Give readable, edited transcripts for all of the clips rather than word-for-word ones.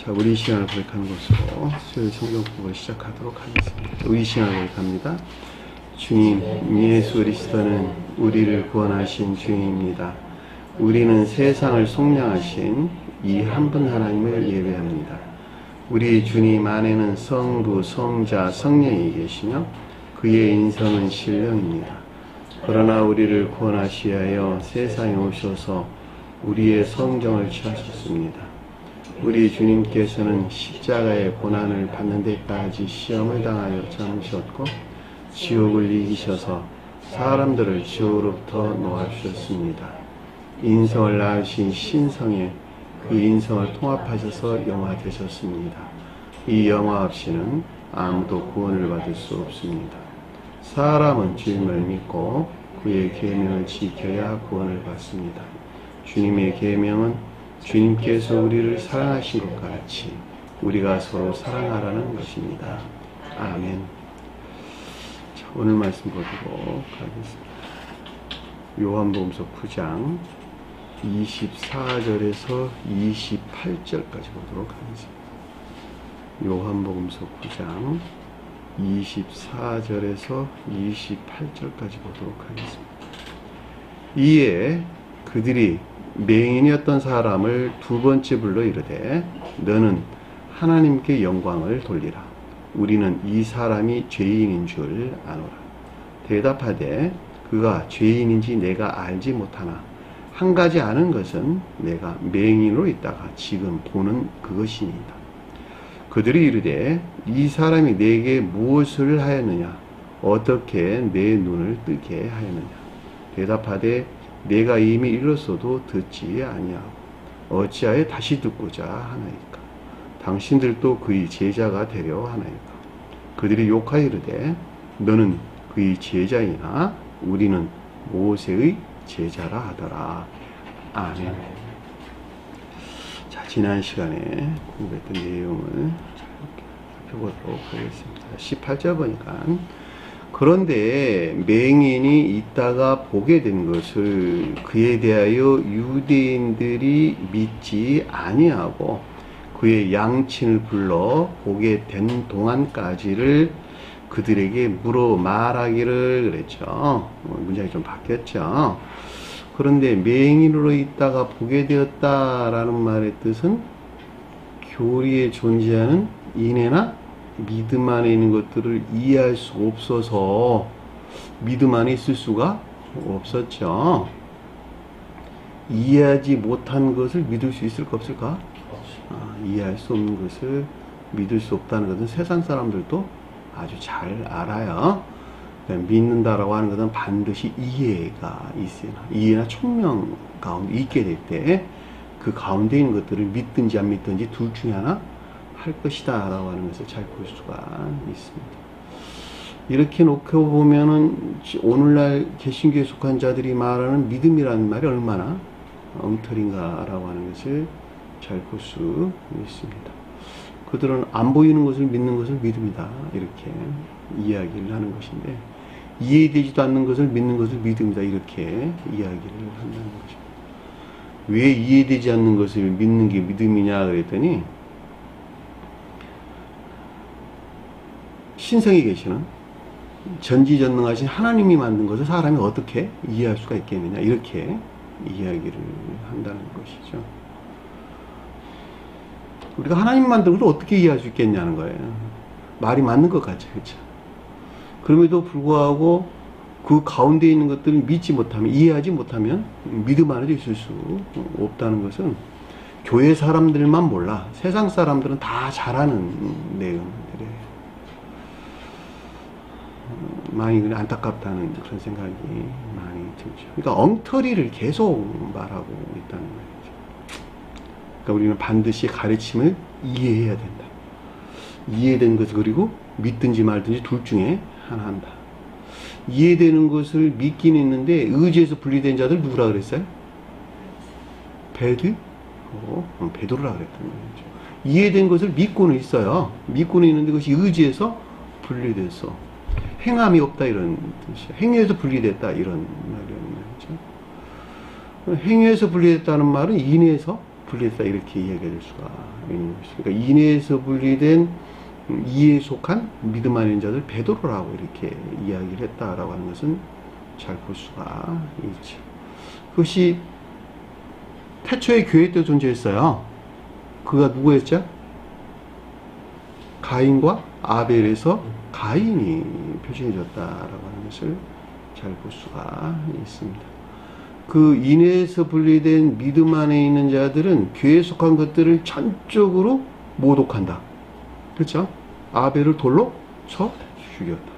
자, 우리 신앙을 고백하는 것으로 수요일 성경 공부를 시작하도록 하겠습니다. 우리 신앙을 고백합니다. 주님, 예수 그리스도는 우리를 구원하신 주님입니다. 우리는 세상을 속량하신 이 한 분 하나님을 예배합니다. 우리 주님 안에는 성부, 성자, 성령이 계시며 그의 인성은 신령입니다. 그러나 우리를 구원하시기 위하여 세상에 오셔서 우리의 성정을 취하셨습니다. 우리 주님께서는 십자가의 고난을 받는 데까지 시험을 당하여 참으셨고 지옥을 이기셔서 사람들을 지옥으로부터 놓아주셨습니다. 인성을 낳으신 신성에 그 인성을 통합하셔서 영화 되셨습니다. 이 영화 없이는 아무도 구원을 받을 수 없습니다. 사람은 주님을 믿고 그의 계명을 지켜야 구원을 받습니다. 주님의 계명은 주님께서 우리를 사랑하신 것 같이 우리가 서로 사랑하라는 것입니다. 아멘. 자, 오늘 말씀 보도록 하겠습니다. 요한복음서 9장 24절에서 28절까지 보도록 하겠습니다. 요한복음서 9장 24절에서 28절까지 보도록 하겠습니다. 이에 그들이 맹인이었던 사람을 두 번째 불러 이르되 너는 하나님께 영광을 돌리라. 우리는 이 사람이 죄인인 줄 아노라. 대답하되 그가 죄인인지 내가 알지 못하나 한 가지 아는 것은 내가 맹인으로 있다가 지금 보는 그것이니이다. 그들이 이르되 이 사람이 내게 무엇을 하였느냐? 어떻게 내 눈을 뜨게 하였느냐? 대답하되 내가 이미 일렀어도 듣지 아니하고 어찌하여 다시 듣고자 하나이까? 당신들도 그의 제자가 되려 하나이까? 그들이 욕하여 이르되 너는 그의 제자이나 우리는 모세의 제자라 하더라. 아멘. 자, 지난 시간에 공부했던 내용을 살펴보도록 하겠습니다. 18절 보니까 그런데 맹인이 있다가 보게 된 것을 그에 대하여 유대인들이 믿지 아니하고 그의 양친을 불러 보게 된 동안까지를 그들에게 물어 말하기를 그랬죠. 문장이 좀 바뀌었죠. 그런데 맹인으로 있다가 보게 되었다라는 말의 뜻은 교리에 존재하는 인애나 믿음 안에 있는 것들을 이해할 수 없어서 믿음 안에 있을 수가 없었죠. 이해하지 못한 것을 믿을 수 있을까 없을까? 이해할 수 없는 것을 믿을 수 없다는 것은 세상 사람들도 아주 잘 알아요. 믿는다라고 하는 것은 반드시 이해가 있어야 이해나 총명 가운데 있게 될 때 그 가운데 있는 것들을 믿든지 안 믿든지 둘 중에 하나 할 것이다 라고 하는 것을 잘 볼 수가 있습니다. 이렇게 놓고 보면은 오늘날 개신교에 속한 자들이 말하는 믿음이라는 말이 얼마나 엉터리인가 라고 하는 것을 잘 볼 수 있습니다. 그들은 안 보이는 것을 믿는 것을 믿음이다 이렇게 이야기를 하는 것인데 이해되지도 않는 것을 믿는 것을 믿음이다 이렇게 이야기를 한다는 것입니다. 왜 이해되지 않는 것을 믿는 게 믿음이냐 그랬더니 신성에 계시는 전지전능하신 하나님이 만든 것을 사람이 어떻게 이해할 수가 있겠느냐 이렇게 이야기를 한다는 것이죠. 우리가 하나님 만든 것을 어떻게 이해할 수 있겠냐는 거예요. 말이 맞는 것 같죠. 그렇죠? 그럼에도 불구하고 그 가운데 있는 것들을 믿지 못하면 이해하지 못하면 믿음 안에도 있을 수 없다는 것은 교회 사람들만 몰라 세상 사람들은 다 잘 아는 내용들이에요. 많이 안타깝다는 그런 생각이 많이 들죠. 그러니까 엉터리를 계속 말하고 있다는 말이죠. 그러니까 우리는 반드시 가르침을 이해해야 된다. 이해된 것을 그리고 믿든지 말든지 둘 중에 하나 한다. 이해되는 것을 믿긴 있는데 의지에서 분리된 자들 누구라 그랬어요? 베드로라 그랬단 말이죠. 이해된 것을 믿고는 있어요. 믿고는 있는데 그것이 의지에서 분리돼서 행함이 없다 이런 뜻이에요. 행위에서 분리됐다 이런 말이란 말이죠. 행위에서 분리됐다는 말은 인해에서 분리했다 이렇게 이야기할 수가 있는 것입니다. 그러니까 인에서 분리된 이에 속한 믿음 아닌 자들 베드로라고 이렇게 이야기를 했다라고 하는 것은 잘 볼 수가 있죠. 그것이 태초에 교회 때 존재했어요. 그가 누구였죠? 가인과 아벨에서 가인이 표준해졌다라고 하는 것을 잘 볼 수가 있습니다. 그 인에서 분리된 믿음 안에 있는 자들은 교회에 속한 것들을 전적으로 모독한다. 그렇죠? 아벨을 돌로 쳐 죽였다.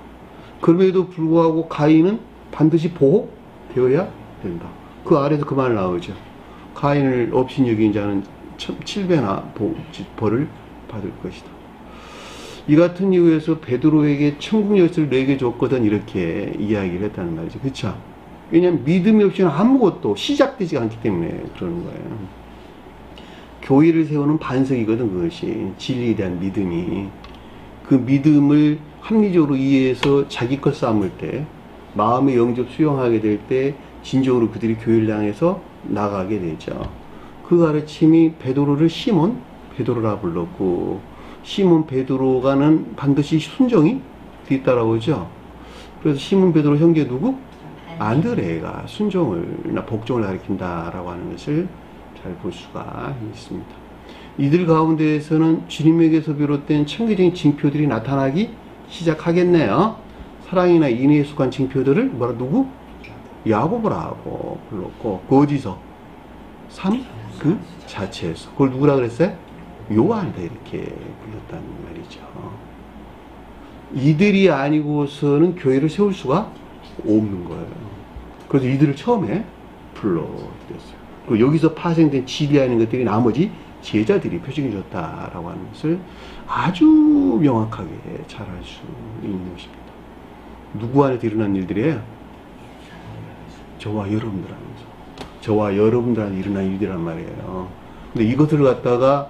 그럼에도 불구하고 가인은 반드시 보호되어야 된다. 그 아래서 그 말 나오죠. 가인을 업신 여긴 자는 7배나 벌을 받을 것이다. 이 같은 이유에서 베드로에게 천국 열쇠를 4개 줬거든 이렇게 이야기를 했다는 말이죠. 그렇죠? 왜냐하면 믿음이 없이는 아무것도 시작되지 않기 때문에 그러는 거예요. 교회를 세우는 반석이거든 그것이. 진리에 대한 믿음이. 그 믿음을 합리적으로 이해해서 자기 것 삼을 때, 마음의 영접 수용하게 될 때 진정으로 그들이 교회를 향해서 나가게 되죠. 그 가르침이 베드로를 시몬 베드로라 불렀고, 시몬 베드로가는 반드시 순종이 있다라고 하죠. 그래서 시몬 베드로 형제 누구? 안드레가 순종을나 복종을 가리킨다라고 하는 것을 잘 볼 수가 있습니다. 이들 가운데에서는 주님에게서 비롯된 청기적인 징표들이 나타나기 시작하겠네요. 사랑이나 인애에 속한 징표들을 누구? 야고보라고 불렀고, 그 어디서? 삶 그 자체에서. 그걸 누구라 그랬어요? 요한이다 이렇게 불렀다는 말이죠. 이들이 아니고서는 교회를 세울 수가 없는 거예요. 그래서 이들을 처음에 불러드렸어요. 그리고 여기서 파생된 진리하는 것들이 나머지 제자들이 표징해 줬다라고 하는 것을 아주 명확하게 잘 알 수 있는 것입니다. 누구 안에 일어난 일들이에요? 저와 여러분들 안에서. 저와 여러분들한테 일어난 일이란 말이에요. 근데 이것을 갖다가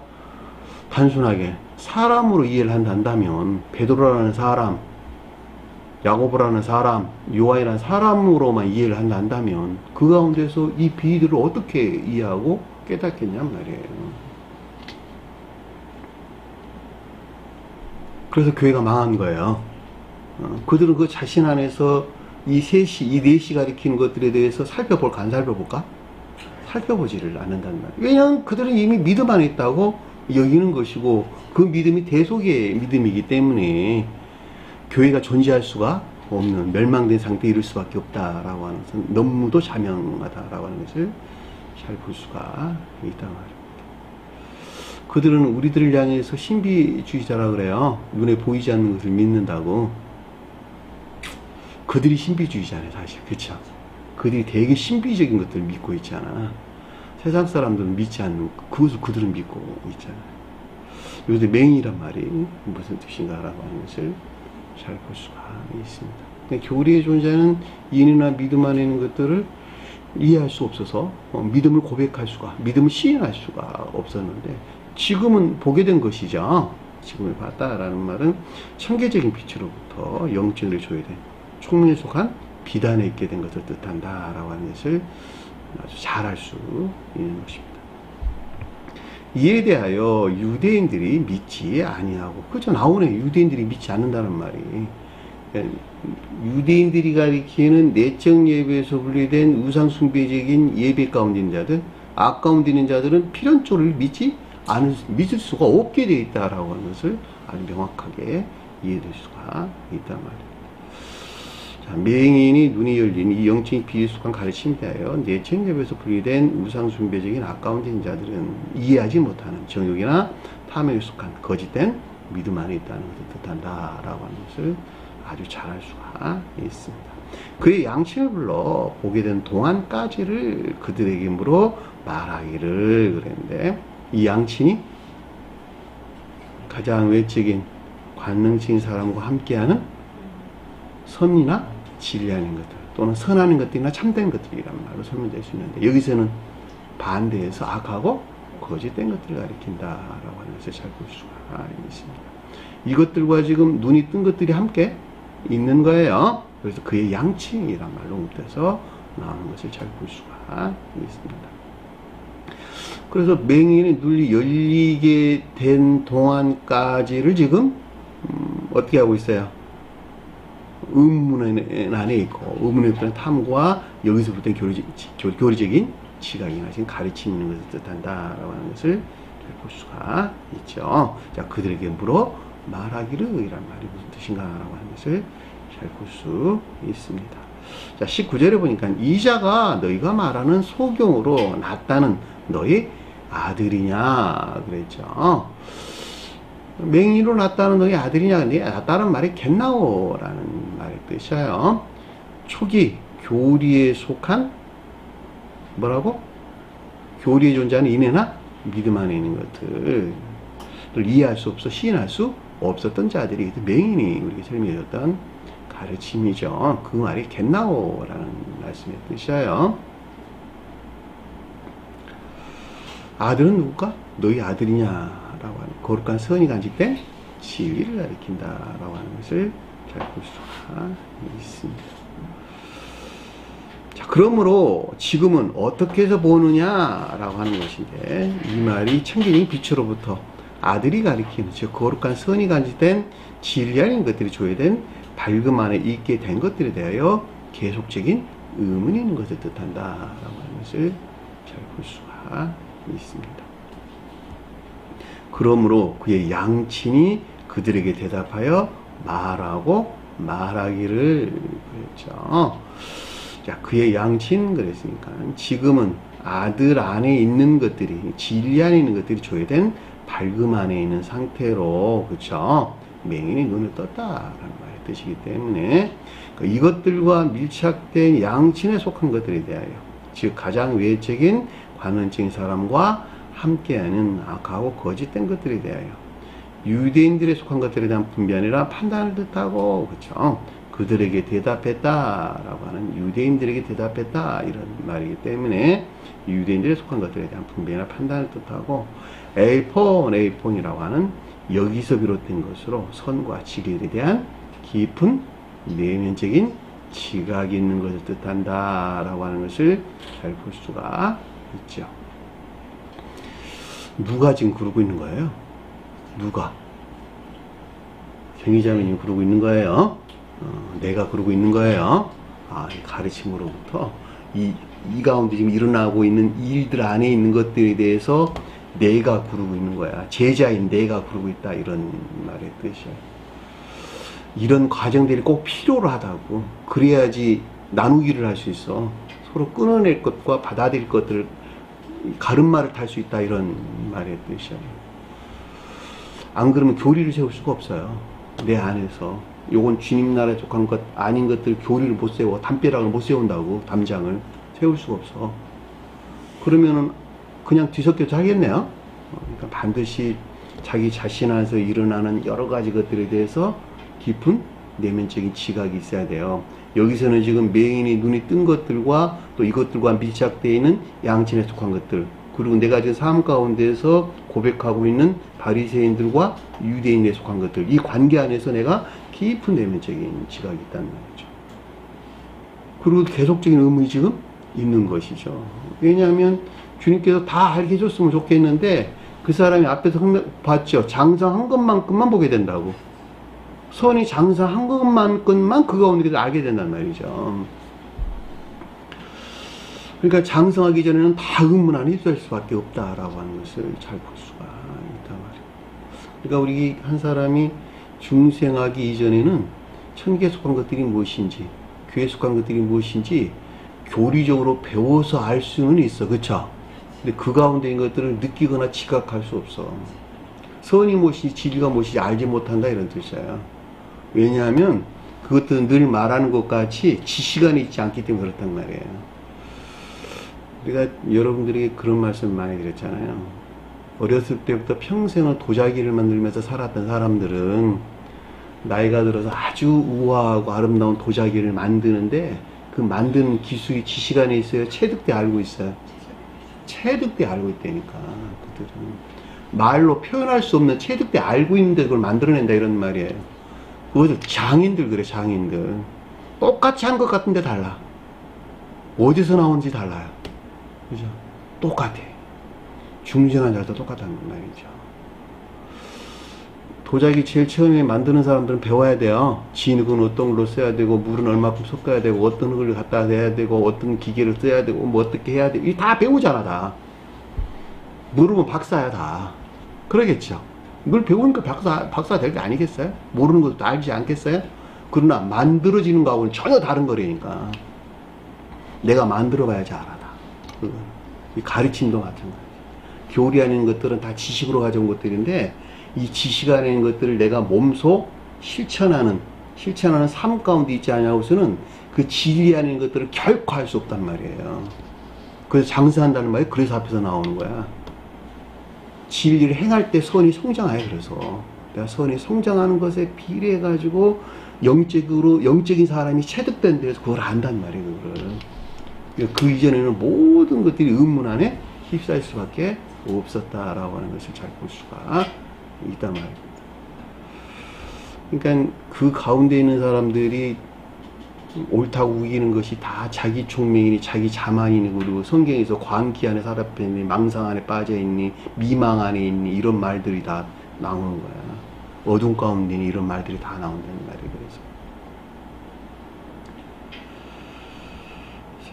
단순하게 사람으로 이해를 한다면, 베드로라는 사람, 야고보라는 사람, 요한이라는 사람으로만 이해를 한다면 그 가운데서 이 비들을 어떻게 이해하고 깨닫겠냔 말이에요. 그래서 교회가 망한 거예요. 그들은 그 자신 안에서 이 넷이 가리키는 것들에 대해서 살펴볼까 안 살펴볼까? 살펴보지를 않는다는 말이에요. 왜냐하면 그들은 이미 믿음 안에 있다고 여기는 것이고, 그 믿음이 대속의 믿음이기 때문에 교회가 존재할 수가 없는 멸망된 상태에 이를 수밖에 없다라고 하는 것은 너무도 자명하다라고 하는 것을 잘 볼 수가 있단 말입니다. 그들은 우리들을 향해서 신비주의자라 그래요. 눈에 보이지 않는 것을 믿는다고. 그들이 신비주의자네 사실. 그렇죠? 그들이 되게 신비적인 것들을 믿고 있잖아. 세상 사람들은 믿지 않는 그것을 그들은 믿고 있잖아. 요새 맹이란 말이 무슨 뜻인가라고 하는 것을 잘 볼 수가 있습니다. 교리의 존재는 인이나 믿음 안에 있는 것들을 이해할 수 없어서 믿음을 고백할 수가, 믿음을 시인할 수가 없었는데, 지금은 보게 된 것이죠. 지금을 봤다라는 말은 천계적인 빛으로부터 영증을 줘야 돼. 총명에 속한 비단에 있게 된 것을 뜻한다라고 하는 것을 아주 잘 알 수 있는 것입니다. 이에 대하여 유대인들이 믿지 아니하고, 그죠? 나오네. 유대인들이 믿지 않는다는 말이. 유대인들이 가리키는 내적 예배에서 분리된 우상 숭배적인 예배 가운데 있는 자들, 악 가운데 있는 자들은 필연적으로 믿을 수가 없게 되어 있다라고 하는 것을 아주 명확하게 이해될 수가 있단 말이에요. 자, 맹인이 눈이 열린 이 영적인 비에 속한 가르침에 대하여 내적 예배에서 분리된 우상 숭배적인 악 가운데 있는 자들은 이해하지 못하는 정욕이나 탐욕에 속한 거짓된 믿음 안에 있다는 것을 뜻한다라고 하는 것을 아주 잘 알 수가 있습니다. 그의 양심을 불러 보게 된 동안까지를 그들에게 물어 말하기를 그랬는데, 이 양심이 가장 외적인 관능적인 사람과 함께하는 선이나 진리하는 것들, 또는 선하는 것들이나 참된 것들이란 말로 설명될 수 있는데, 여기서는 반대해서 악하고 거짓된 것들을 가리킨다라고 하는 것을 잘 볼 수가 있습니다. 이것들과 지금 눈이 뜬 것들이 함께 있는 거예요. 그래서 그의 양칭이란 말로 옮겨서 나오는 것을 잘 볼 수가 있습니다. 그래서 맹인의 눈이 열리게 된 동안까지를 지금 어떻게 하고 있어요? 의문 안에 있고, 의문에 따른 탐구와 여기서부터 교리적인 지각이나 지금 가르침이 있는 것을 뜻한다라고 하는 것을 볼 수가 있죠. 자, 그들에게 물어 말하기를 이란 말이 무슨 뜻인가라고 하는 것을 잘 볼 수 있습니다. 자, 19절에 보니까 이자가 너희가 말하는 소경으로 낳았다는 너희 아들이냐 그랬죠. 맹인으로 낳았다는 너희 아들이냐. 근데 낳았다는 말이 겟나오라는 말의 뜻이에요. 초기 교리에 속한 뭐라고? 교리에 존재하는 인애나 믿음 안에 있는 것들을 이해할 수 없어 시인할 수 없었던 자들이 맹인이 우리에게 설명해줬던 가르침이죠. 그 말이 겟나오라는 말씀의 뜻이에요. 아들은 누굴까? 너희 아들이냐라고 하는 거룩한 선이 간직된 지위를 가리킨다라고 하는 것을 잘 볼 수가 있습니다. 자, 그러므로 지금은 어떻게 해서 보느냐라고 하는 것인데, 이 말이 천기적인 빛으로부터 아들이 가리키는, 즉 거룩한 선이 간직된 진리아닌 것들이 조회된 밝음 안에 있게 된 것들에 대하여 계속적인 의문이 있는 것을 뜻한다라고 하는 것을 잘 볼 수가 있습니다. 그러므로 그의 양친이 그들에게 대답하여 말하고 말하기를 그랬죠. 자, 그의 양친 그랬으니까 지금은 아들 안에 있는 것들이, 진리 안에 있는 것들이 조회된 밝음 안에 있는 상태로, 그쵸? 맹인이 눈을 떴다라는 말의 뜻이기 때문에 이것들과 밀착된 양친에 속한 것들에 대하여, 즉 가장 외적인 관원적인 사람과 함께하는 악하고 거짓된 것들에 대하여 유대인들에 속한 것들에 대한 분별이 아니라 판단을 뜻하고, 그쵸? 그들에게 대답했다라고 하는, 유대인들에게 대답했다 이런 말이기 때문에 유대인들에 속한 것들에 대한 분별이나 판단을 뜻하고, 에이폰이라고 하는 여기서 비롯된 것으로 선과 지리에 대한 깊은 내면적인 지각이 있는 것을 뜻한다라고 하는 것을 잘 볼 수가 있죠. 누가 지금 그러고 있는 거예요? 누가? 경희자매님 그러고 있는 거예요. 내가 그러고 있는 거예요. 이 가르침으로부터 이 가운데 지금 일어나고 있는 일들 안에 있는 것들에 대해서 내가 구르고 있는 거야. 제자인 내가 구르고 있다. 이런 말의 뜻이에요. 이런 과정들이 꼭 필요로 하다고. 그래야지 나누기를 할 수 있어. 서로 끊어낼 것과 받아들일 것들을 가름말을 탈 수 있다. 이런 말의 뜻이에요. 안 그러면 교리를 세울 수가 없어요. 내 안에서. 요건 주님 나라에 속한 것 아닌 것들 교리를 못 세워. 담벼락을 못 세운다고. 담장을 세울 수가 없어. 그러면은 그냥 뒤섞여서 하겠네요. 그러니까 반드시 자기 자신 안에서 일어나는 여러 가지 것들에 대해서 깊은 내면적인 지각이 있어야 돼요. 여기서는 지금 맹인이 눈이 뜬 것들과 또 이것들과 밀착되어 있는 양친에 속한 것들, 그리고 내가 지금 삶 가운데서 고백하고 있는 바리새인들과 유대인에 속한 것들, 이 관계 안에서 내가 깊은 내면적인 지각이 있다는 말이죠. 그리고 계속적인 의문이 지금 있는 것이죠. 왜냐하면 주님께서 다 알게 해줬으면 좋겠는데 그 사람이 앞에서 봤죠. 장성한 것만큼만 보게 된다고. 선이 장성한 것만큼만 그 가운데서 알게 된단 말이죠. 그러니까 장성하기 전에는 다 의문 안에 있을 수밖에 없다라고 하는 것을 잘 볼 수가 있단 말이에요. 그러니까 우리 한 사람이 중생하기 이전에는 천국에 속한 것들이 무엇인지, 교회에 속한 것들이 무엇인지 교리적으로 배워서 알 수는 있어. 그쵸? 근데 그 가운데 있는 것들을 느끼거나 지각할 수 없어. 선이 무엇인지 진리가 무엇인지 알지 못한다 이런 뜻이에요. 왜냐하면 그것들은 늘 말하는 것 같이 지시간이 있지 않기 때문에 그렇단 말이에요. 우리가 여러분들에게 그런 말씀 많이 드렸잖아요. 어렸을 때부터 평생을 도자기를 만들면서 살았던 사람들은 나이가 들어서 아주 우아하고 아름다운 도자기를 만드는데 그 만드는 기술이 지시간에 있어요? 체득대 알고 있어요? 체득대 알고 있다니까. 그들은 말로 표현할 수 없는 체득대 알고 있는데 그걸 만들어낸다 이런 말이에요. 그것을 장인들 그래. 장인들 똑같이 한 것 같은데 달라. 어디서 나온지 달라요. 그죠? 똑같아. 중생한 자도 똑같다는 말이죠. 도자기 제일 처음에 만드는 사람들은 배워야 돼요. 진흙은 어떤 걸로 써야 되고, 물은 얼마큼 섞어야 되고, 어떤 걸 갖다 대야 되고, 어떤 기계를 써야 되고, 뭐 어떻게 해야 되고, 이 다 배우잖아, 다. 모르면 박사야, 다. 그러겠죠. 이걸 배우니까 박사 될 게 아니겠어요? 모르는 것도 알지 않겠어요? 그러나 만들어지는 거하고는 전혀 다른 거라니까. 내가 만들어 봐야지 알아, 다. 이 가르침도 마찬가지. 교리하는 것들은 다 지식으로 가져온 것들인데, 이 지식하는 것들을 내가 몸소 실천하는 삶 가운데 있지 않냐고서는 그 진리하는 것들을 결코 할 수 없단 말이에요. 그래서 장사한다는 말이 그래서 앞에서 나오는 거야. 진리를 행할 때 선이 성장해. 그래서 내가 선이 성장하는 것에 비례해 가지고 영적인 사람이 체득된 데서 그걸 안단 말이에요. 그거를. 그 이전에는 모든 것들이 의문 안에 휩싸일 수밖에 없었다라고 하는 것을 잘 볼 수가 있단 말입니다. 그러니까 그 가운데 있는 사람들이 옳다고 우기는 것이 다 자기 총명이니 자기 자만이니, 그리고 성경에서 광기 안에 살았니, 망상 안에 빠져있니, 미망 안에 있니, 이런 말들이 다 나오는 거야. 어둠 가운데 있니, 이런 말들이 다 나온다는 말이에요. 그래서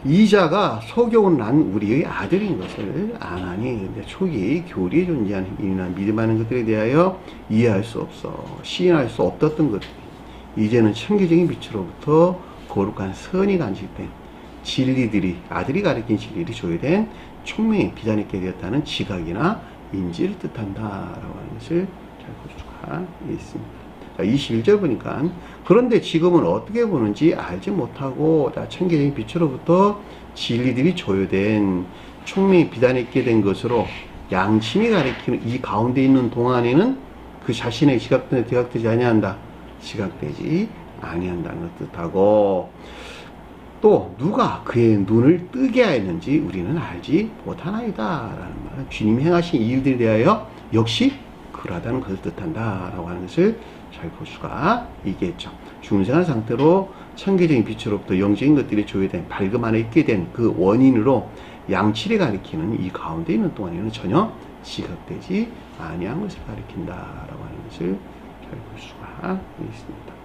이자가 소경은 난 우리의 아들인 것을 아나니, 초기 교리에 존재하는 힘이나 믿음하는 것들에 대하여 이해할 수 없어 시인할 수 없었던 것들이 이제는 천기적인 빛으로부터 거룩한 선이 간직된 진리들이, 아들이 가르친 진리들이 조회된 총명이 비자있게 되었다는 지각이나 인지를 뜻한다 라고 하는 것을 잘 볼 수가 있습니다. 자, 21절 보니까 그런데 지금은 어떻게 보는지 알지 못하고 천기적인 빛으로부터 진리들이 조회된 총명이 비단있게 된 것으로 양심이 가리키는 이 가운데 있는 동안에는 그 자신의 지각되는 대각되지 아니한다. 지각되지 아니한다는 것 뜻하고, 또 누가 그의 눈을 뜨게 하였는지 우리는 알지 못하나이다 라는 말. 주님이 행하신 일들에 대하여 역시 그러하다는 것을 뜻한다 라고 하는 것을 잘 볼 수가 있겠죠. 중생한 상태로 천계적인 빛으로부터 영적인 것들이 조회된 밝음 안에 있게 된 그 원인으로 양치를 가리키는 이 가운데 있는 동안에는 전혀 지각되지 아니한 것을 가리킨다 라고 하는 것을 잘 볼 수가 있습니다.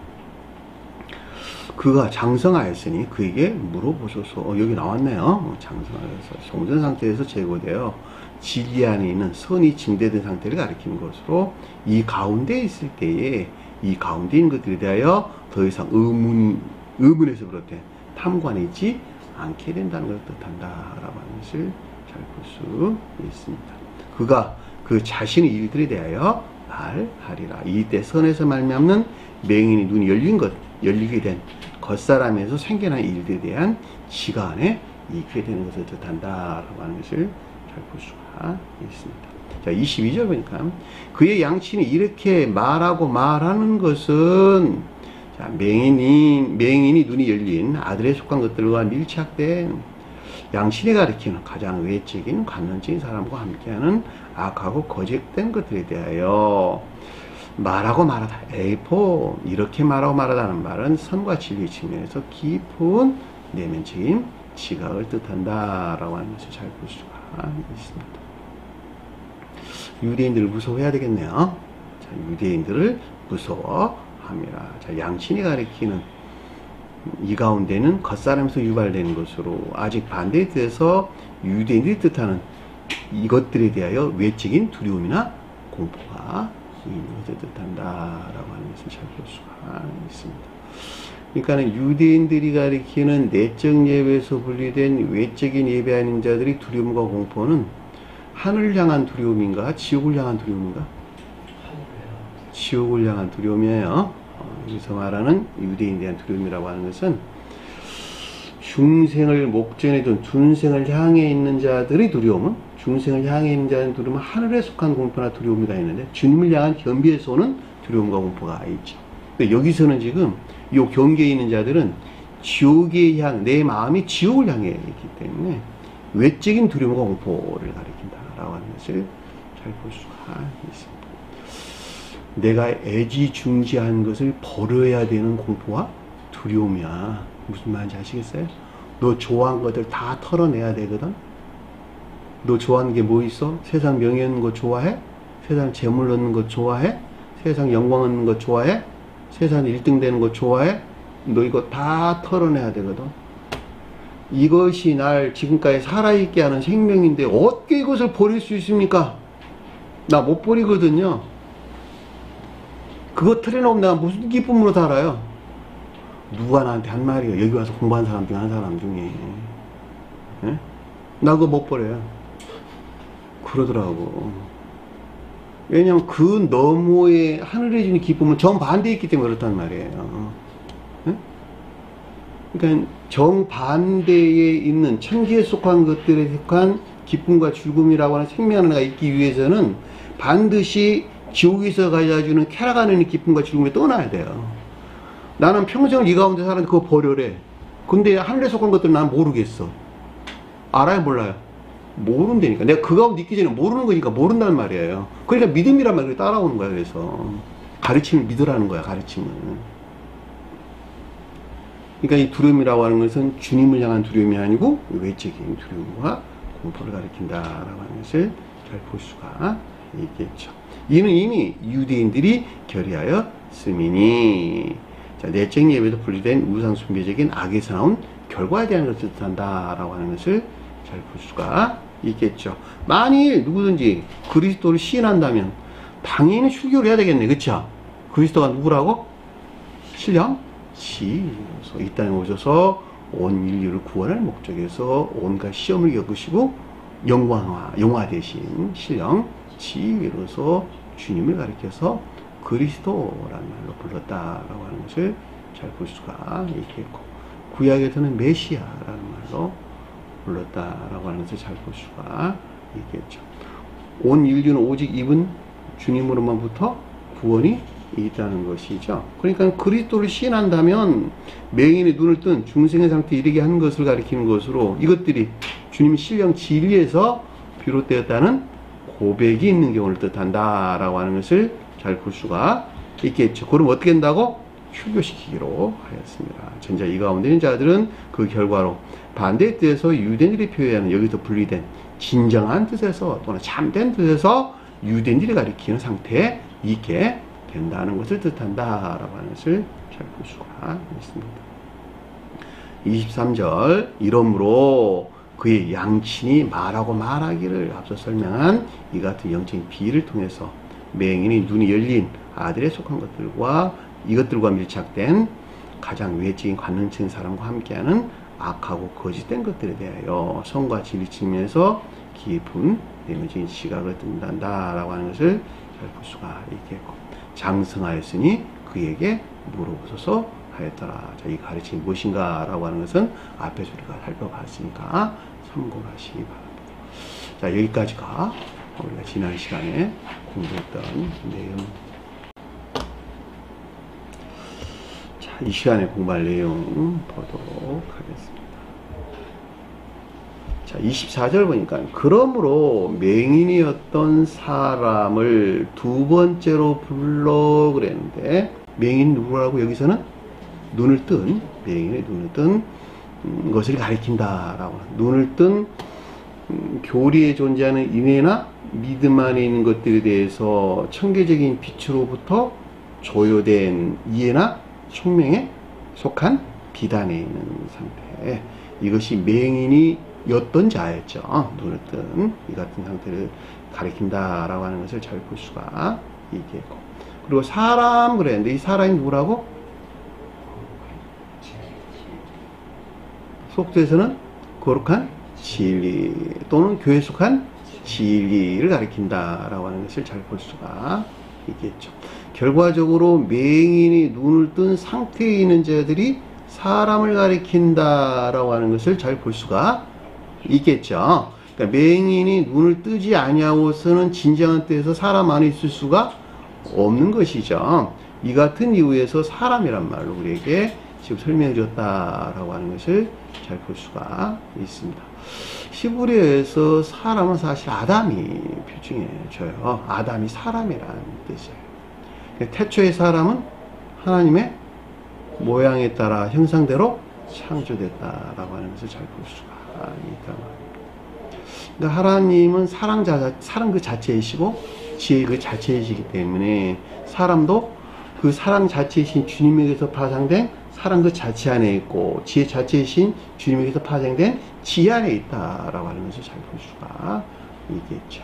그가 장성하였으니 그에게 물어보소서. 여기 나왔네요. 장성하여서 성전 상태에서 제거되어 진리 안에 있는 선이 증대된 상태를 가리키는 것으로 이 가운데 있을 때에 이 가운데 있는 것들에 대하여 더 이상 의문에서 비롯된 탐관에 있지 않게 된다는 것을 뜻한다 라고 하는 것을 잘 볼 수 있습니다. 그가 그 자신의 일들에 대하여 말하리라. 이때 선에서 말미암는 맹인이 눈이 열리게 된 겉사람에서 생겨난 일들에 대한 지가 안에 있게 되는 것을 뜻한다 라고 하는 것을 잘 볼 수가 있습니다. 자, 22절 보니까 그의 양치는 이렇게 말하는 것은, 자, 맹인이 눈이 열린 아들에 속한 것들과 밀착된 양신이 가리키는 가장 외적인 관념적인 사람과 함께하는 악하고 거짓된 것들에 대하여 말하다. 에이포, 이렇게 말하다는 말은 선과 진리의 측면에서 깊은 내면적인 지각을 뜻한다 라고 하는 것을 잘 볼 수가 있습니다. 유대인들을 무서워해야 되겠네요. 자, 유대인들을 무서워함이라. 자, 양신이 가리키는 이 가운데는 겉사람에서 유발되는 것으로, 아직 반대에 대해서 유대인들이 뜻하는 이것들에 대하여 외적인 두려움이나 공포가 있는 것을 뜻한다라고 하는 것을 잘 볼 수가 있습니다. 그러니까 유대인들이 가리키는 내적 예배에서 분리된 외적인 예배하는 자들이 두려움과 공포는 하늘을 향한 두려움인가 지옥을 향한 두려움인가? 지옥을 향한 두려움이에요. 여기서 말하는 유대인에 대한 두려움이라고 하는 것은 중생을 목전에 둔 중생을 향해 있는 자들의 두려움은, 중생을 향해 있는 자의 두려움은 하늘에 속한 공포나 두려움이 있는데, 주님을 향한 겸비에서 오는 두려움과 공포가 있죠. 근데 여기서는 지금 이 경계에 있는 자들은 지옥에 내 마음이 지옥을 향해 있기 때문에 외적인 두려움과 공포를 가리킨다라고 하는 것을 잘 볼 수가 있습니다. 내가 애지중지한 것을 버려야 되는 공포와 두려움이야. 무슨 말인지 아시겠어요? 너 좋아한 것들 다 털어내야 되거든? 너 좋아하는 게 뭐 있어? 세상 명예 있는 거 좋아해? 세상 재물 얻는 거 좋아해? 세상 영광 얻는 거 좋아해? 세상 1등 되는 거 좋아해? 너 이거 다 털어내야 되거든. 이것이 날 지금까지 살아있게 하는 생명인데 어떻게 이것을 버릴 수 있습니까? 나 못 버리거든요. 그거 털어놓으면 내가 무슨 기쁨으로 살아요? 누가 나한테 한 말이에요. 여기 와서 공부한 사람 중에 한 사람 중에. 예? 나 그거 못 버려요. 그러더라고. 왜냐면 그 너머에 하늘에 주는 기쁨은 정반대에 있기 때문에 그렇단 말이에요. 예? 그러니까 정반대에 있는 천지에 속한 것들에 속한 기쁨과 즐거움이라고 하는 생명하나가 있기 위해서는 반드시 지옥에서 가져주는 쾌락하는 기쁨과 즐거움에 떠나야 돼요. 나는 평생을 이 가운데 살았는데 그거 버려래. 근데 하늘에 속한 것들은 난 모르겠어. 알아요, 몰라요? 모른다니까. 내가 그 가운데 있기 전에 모르는 거니까 모른단 말이에요. 그러니까 믿음이란 말이 따라오는 거야. 그래서 가르침을 믿으라는 거야. 가르침을. 그러니까 이 두려움이라고 하는 것은 주님을 향한 두려움이 아니고 외적인 두려움과 공포를 가리킨다라고 하는 것을 잘 볼 수가 있겠죠. 이는 이미 유대인들이 결의하였음이니, 자, 내적 예배도 분리된 우상숭배적인 악에서 나온 결과에 대한 것을 뜻한다라고 하는 것을 잘 볼 수가 있겠죠. 만일 누구든지 그리스도를 시인한다면 당연히 출교를 해야 되겠네. 그쵸? 그리스도가 누구라고? 신령 지로서 이 땅에 오셔서 온 인류를 구원할 목적에서 온갖 시험을 겪으시고 영화 대신 신령 지위로서 주님을 가리켜서 그리스도라는 말로 불렀다라고 하는 것을 잘 볼 수가 있겠고, 구약에서는 메시아라는 말로 불렀다라고 하는 것을 잘 볼 수가 있겠죠. 온 인류는 오직 입은 주님으로만부터 구원이 있다는 것이죠. 그러니까 그리스도를 시인한다면 맹인의 눈을 뜬 중생의 상태에 이르게 하는 것을 가리키는 것으로 이것들이 주님의 신령 진리에서 비롯되었다는 고백이 있는 경우를 뜻한다라고 하는 것을 잘 볼 수가 있겠죠. 그럼 어떻게 한다고? 출교시키기로 하였습니다. 전자 이 가운데 있는 자들은 그 결과로 반대의 뜻에서 유대인들이 표현하는 여기서 분리된 진정한 뜻에서 또는 참된 뜻에서 유대인들이 가리키는 상태에 있게 된다는 것을 뜻한다라고 하는 것을 잘 볼 수가 있습니다. 23절 이러므로 그의 양친이 말하고 말하기를 앞서 설명한 이 같은 영적인 비유를 통해서 맹인이 눈이 열린 아들에 속한 것들과 이것들과 밀착된 가장 외적인 관능적인 사람과 함께하는 악하고 거짓된 것들에 대하여 성과 진리 측면에서 깊은 내면적인 시각을 든다라고 하는 것을 잘 볼 수가 있겠고, 장성하였으니 그에게 물어보소서 하였더라. 자, 이 가르침이 무엇인가 라고 하는 것은 앞에서 우리가 살펴봤으니까 참고하시기 바랍니다. 자, 여기까지가 우리가 지난 시간에 공부했던 내용. 자, 이 시간에 공부할 내용 보도록 하겠습니다. 자, 24절 보니까 그러므로 맹인이었던 사람을 두 번째로 불러 그랬는데, 맹인 누구라고? 여기서는 눈을 뜬, 맹인의 눈을 뜬 것을 가리킨다라고. 눈을 뜬 교리에 존재하는 인애나 믿음 안에 있는 것들에 대해서 청계적인 빛으로부터 조효된 이해나 총명에 속한 비단에 있는 상태, 이것이 맹인이 였던 자였죠. 눈을 뜬 이 같은 상태를 가리킨다라고 하는 것을 잘 볼 수가 있겠고, 그리고 사람 그랬는데 이 사람이 누구라고? 속도에서는 거룩한 진리 또는 교회에 속한 진리를 가리킨다라고 하는 것을 잘 볼 수가 있겠죠. 결과적으로 맹인이 눈을 뜬 상태에 있는 자들이 사람을 가리킨다라고 하는 것을 잘 볼 수가 있겠죠. 그러니까 맹인이 눈을 뜨지 아니하고서는 진정한 뜻에서 사람 안에 있을 수가 없는 것이죠. 이 같은 이유에서 사람이란 말로 우리에게 지금 설명해 줬다라고 하는 것을 잘 볼 수가 있습니다. 히브리어에서 사람은 사실 아담이 표준해 줘요. 아담이 사람이라는 뜻이에요. 태초의 사람은 하나님의 모양에 따라 형상대로 창조됐다라고 하는 것을 잘 볼 수가 있다. 그러니까 하나님은 사랑 그 자체이시고 지혜 그 자체이시기 때문에 사람도 그 사랑 자체이신 주님에게서 파생된 사랑 그 자체 안에 있고 지혜 자체이신 주님에게서 파생된 지혜 안에 있다라고 하는 것을 잘 볼 수가 있겠죠.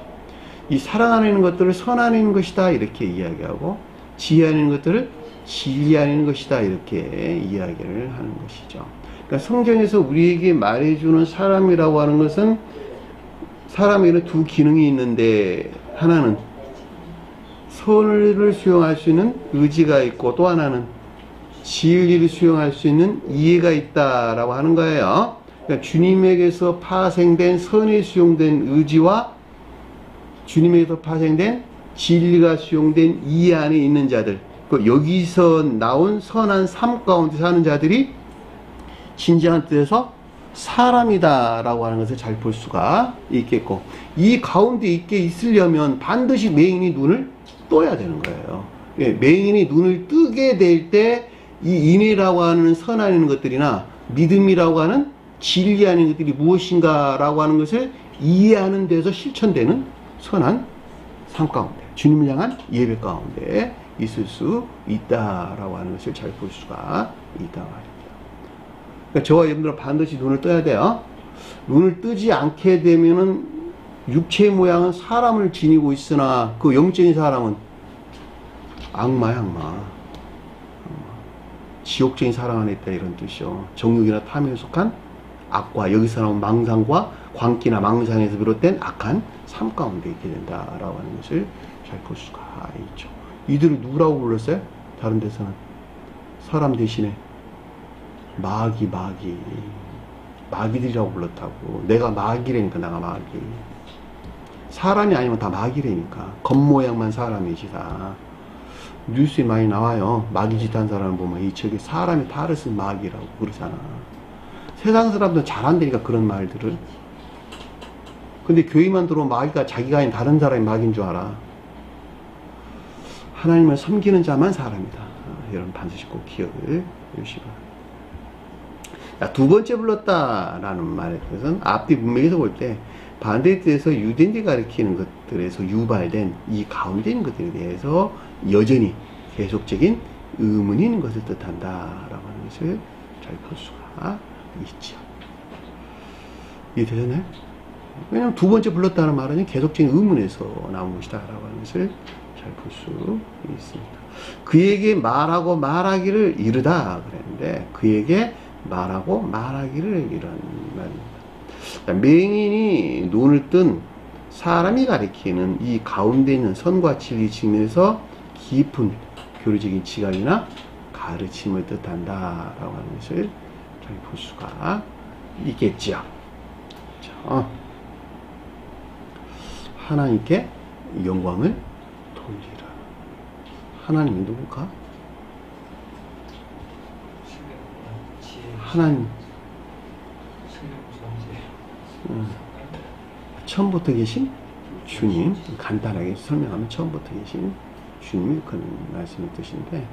이 사랑 안에 있는 것들을 선 안에 있는 것이다 이렇게 이야기하고 지혜 안에 있는 것들을 진리 안에 있는 것이다 이렇게 이야기를 하는 것이죠. 그러니까 성경에서 우리에게 말해주는 사람이라고 하는 것은 사람에게는 두 기능이 있는데 하나는 선을 수용할 수 있는 의지가 있고 또 하나는 진리를 수용할 수 있는 이해가 있다라고 하는 거예요. 그러니까 주님에게서 파생된 선에 수용된 의지와 주님에게서 파생된 진리가 수용된 이해 안에 있는 자들, 여기서 나온 선한 삶 가운데 사는 자들이 진정한 뜻에서 사람이다라고 하는 것을 잘 볼 수가 있겠고, 이 가운데 있게 있으려면 반드시 맹인이 눈을 떠야 되는 거예요. 맹인이 눈을 뜨게 될 때 이 인애라고 하는 선 안에 있는 것들이나 믿음이라고 하는 진리 안에 있는 것들이 무엇인가라고 하는 것을 이해하는 데서 실천되는 선한 삶 가운데, 주님을 향한 예배 가운데 있을 수 있다라고 하는 것을 잘 볼 수가 있다 말입니다. 그러니까 저와 여러분들은 반드시 눈을 떠야 돼요. 눈을 뜨지 않게 되면은 육체의 모양은 사람을 지니고 있으나 그 영적인 사람은 악마야, 악마. 지옥적인 사랑 안에 있다 이런 뜻이요. 정욕이나 탐욕에 속한 악과, 여기서 나온 망상과 광기나 망상에서 비롯된 악한 삶 가운데 있게 된다라고 하는 것을 잘 볼 수가 있죠. 이들을 누구라고 불렀어요? 다른 데서는 사람 대신에 마귀들이라고 불렀다고. 내가 마귀라니까, 내가 마귀. 사람이 아니면 다 마귀라니까. 겉모양만 사람이시다. 뉴스에 많이 나와요. 마귀짓 한 사람을 보면 저기 사람이 탈을 쓴 마귀라고 그러잖아. 세상 사람들은 잘한다니까 그런 말들을. 근데 교회만 들어오면 마귀가 자기가 아닌 다른 사람이 마귀인 줄 알아. 하나님을 섬기는 자만 사람이다. 여러분 반드시 꼭 기억을 해주시기 바랍니다. 두 번째 불렀다라는 말에 대해서는 앞뒤 문맥에서 볼 때 반대 뜻에서 유대인들이 가리키는 것들에서 유발된 이 가운데 있는 것들에 대해서 여전히 계속적인 의문이 있는 것을 뜻한다라고 하는 것을 잘 볼 수가 있죠. 이해되셨나요? 왜냐하면 두 번째 불렀다는 말은 계속적인 의문에서 나온 것이다 라고 하는 것을 잘 볼 수 있습니다. 그에게 말하고 말하기를 이르다 그랬는데 그에게 말하고 말하기를 이런 말입니다. 그러니까 맹인이 눈을 뜬 사람이 가리키는 이 가운데 있는 선과 진리 측면에서 깊은 교리적인 지각이나 가르침을 뜻한다 라고 하는 것을 잘 볼 수가 있겠죠. 자, 하나님께 영광을 돌리라. 하나님이 누굴까? 하나님. 처음부터 계신 주님. 간단하게 설명하면 처음부터 계신 주님이 그런 말씀의 뜻인데,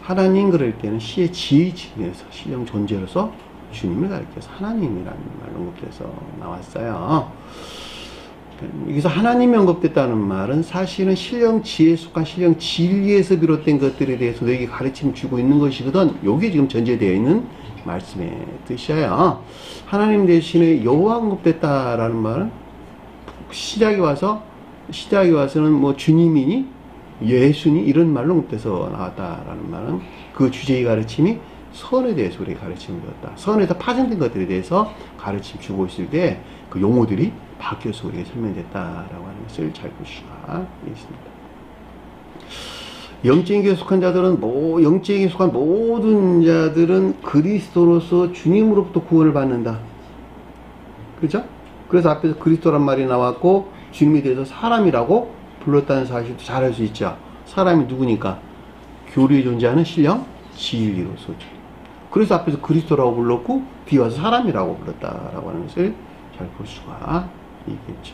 하나님 그럴 때는 시의 지혜 측면에서 신령 존재로서 주님을 가리켜서 하나님이라는 말로 언급돼서 나왔어요. 여기서 하나님이 언급됐다는 말은 사실은 신령 지혜에 속한 신령 진리에서 비롯된 것들에 대해서 너에게 가르침을 주고 있는 것이거든. 요게 지금 전제되어 있는 말씀의 뜻이에요. 하나님 대신에 여호와 언급됐다라는 말은 시작에 와서는 뭐 주님이니 예수니 이런 말로 언급돼서 나왔다라는 말은 그 주제의 가르침이 선에 대해서 우리에게 가르침을 줬다. 선에서 파생된 것들에 대해서 가르침 주고 있을 때 그 용어들이 바뀌어서 우리에게 설명됐다라고 하는 것을 잘 볼 수가 있습니다. 영적에게 속한 자들은 영적에게 속한 모든 자들은 그리스도로서 주님으로부터 구원을 받는다. 그죠? 그래서 앞에서 그리스도란 말이 나왔고 주님에 대해서 사람이라고 불렀다는 사실도 잘 알 수 있죠. 사람이 누구니까? 교리에 존재하는 신령 진리로서죠. 그래서 앞에서 그리스도라고 불렀고 뒤에 와서 사람이라고 불렀다라고 하는 것을 잘 볼 수가 있겠죠.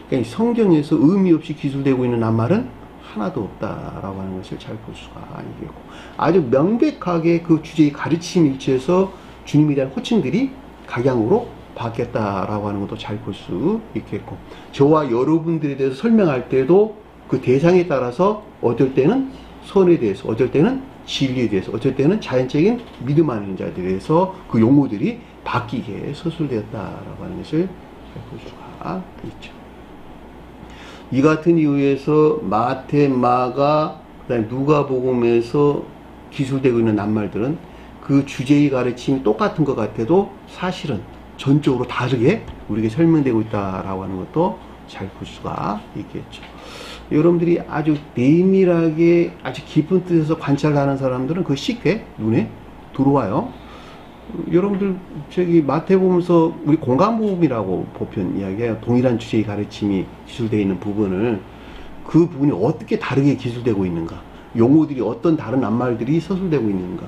그러니까 성경에서 의미 없이 기술되고 있는 낱말은 하나도 없다라고 하는 것을 잘 볼 수가 있겠고, 아주 명백하게 그 주제의 가르침 일치에서 주님에 대한 호칭들이 각양으로 받겠다라고 하는 것도 잘 볼 수 있겠고, 저와 여러분들에 대해서 설명할 때도 그 대상에 따라서 어떨 때는 선에 대해서, 어떨 때는 진리에 대해서, 어쩔 때는 자연적인 믿음 안에 있는 자들에 대해서 그 용어들이 바뀌게 서술되었다라고 하는 것을 볼 수가 있죠. 이 같은 이유에서 마태, 마가, 그다음에 누가복음에서 기술되고 있는 낱말들은 그 주제의 가르침이 똑같은 것 같아도 사실은 전적으로 다르게 우리에게 설명되고 있다라고 하는 것도 잘 볼 수가 있겠죠. 여러분들이 아주 내밀하게 아주 깊은 뜻에서 관찰하는 사람들은 그 쉽게 눈에 들어와요. 여러분들 저기 마태복음에서 우리 공간복음이라고 보편 이야기해요. 동일한 주제의 가르침이 기술되어 있는 부분을, 그 부분이 어떻게 다르게 기술되고 있는가, 용어들이 어떤 다른 낱말들이 서술되고 있는가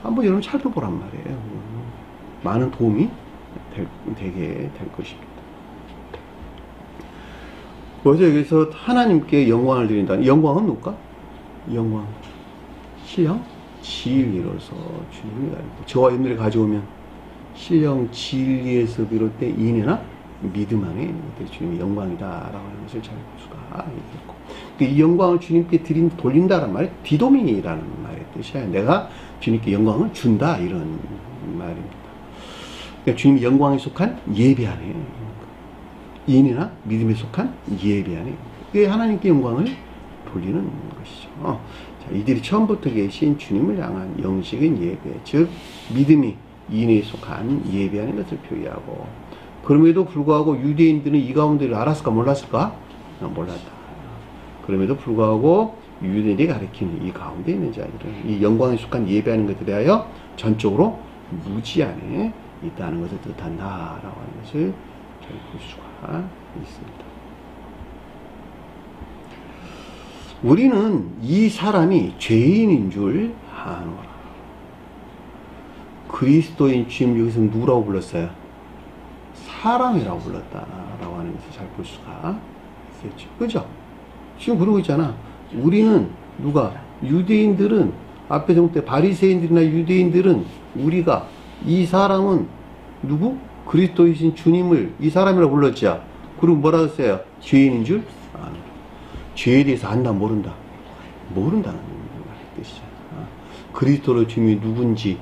한번 여러분 살펴보란 말이에요. 많은 도움이 되게 될 것입니다. 그래서 여기서 하나님께 영광을 드린다. 영광은 누굴까? 영광, 신령, 진리로서 주님이 가리고, 저와 여러분들이 가져오면 신령, 진리에서 비롯된 인애나 믿음 안에 주님의 영광이다라고 하는 것을 잘 볼 수가 있겠고, 이 영광을 주님께 돌린다는 말이 디도미니라는 말의 뜻이에요. 내가 주님께 영광을 준다, 이런 말입니다. 그러니까 주님이 영광에 속한 예배 안에, 인이나 믿음에 속한 예배 안에, 그게 하나님께 영광을 돌리는 것이죠. 자, 이들이 처음부터 계신 주님을 향한 영적인 예배, 즉 믿음이 인에 속한 예배 하는 것을 표기하고, 그럼에도 불구하고 유대인들은 이 가운데를 알았을까 몰랐을까? 몰랐다. 그럼에도 불구하고 유대인들이 가리키는 이 가운데 있는 자들은 이 영광에 속한 예배하는 것에 대하여 전적으로 무지 안에 있다는 것을 뜻한다라고 하는 것을 잘 볼 수가 있습니다. 우리는 이 사람이 죄인인 줄 아노라. 그리스도인 주님 여기서 누구라고 불렀어요? 사람이라고 불렀다라고 하는 것을 잘 볼 수가 있겠죠. 그죠? 지금 그러고 있잖아. 우리는 누가? 유대인들은, 앞에 정때 바리새인들이나 유대인들은 우리가 이 사람은 누구? 그리스도이신 주님을 이 사람이라고 불렀죠. 그리고 뭐라고 했어요? 죄인인 줄 아노라. 죄에 대해서 안다, 모른다? 모른다는 뜻이죠. 그리스도로 주님이 누군지,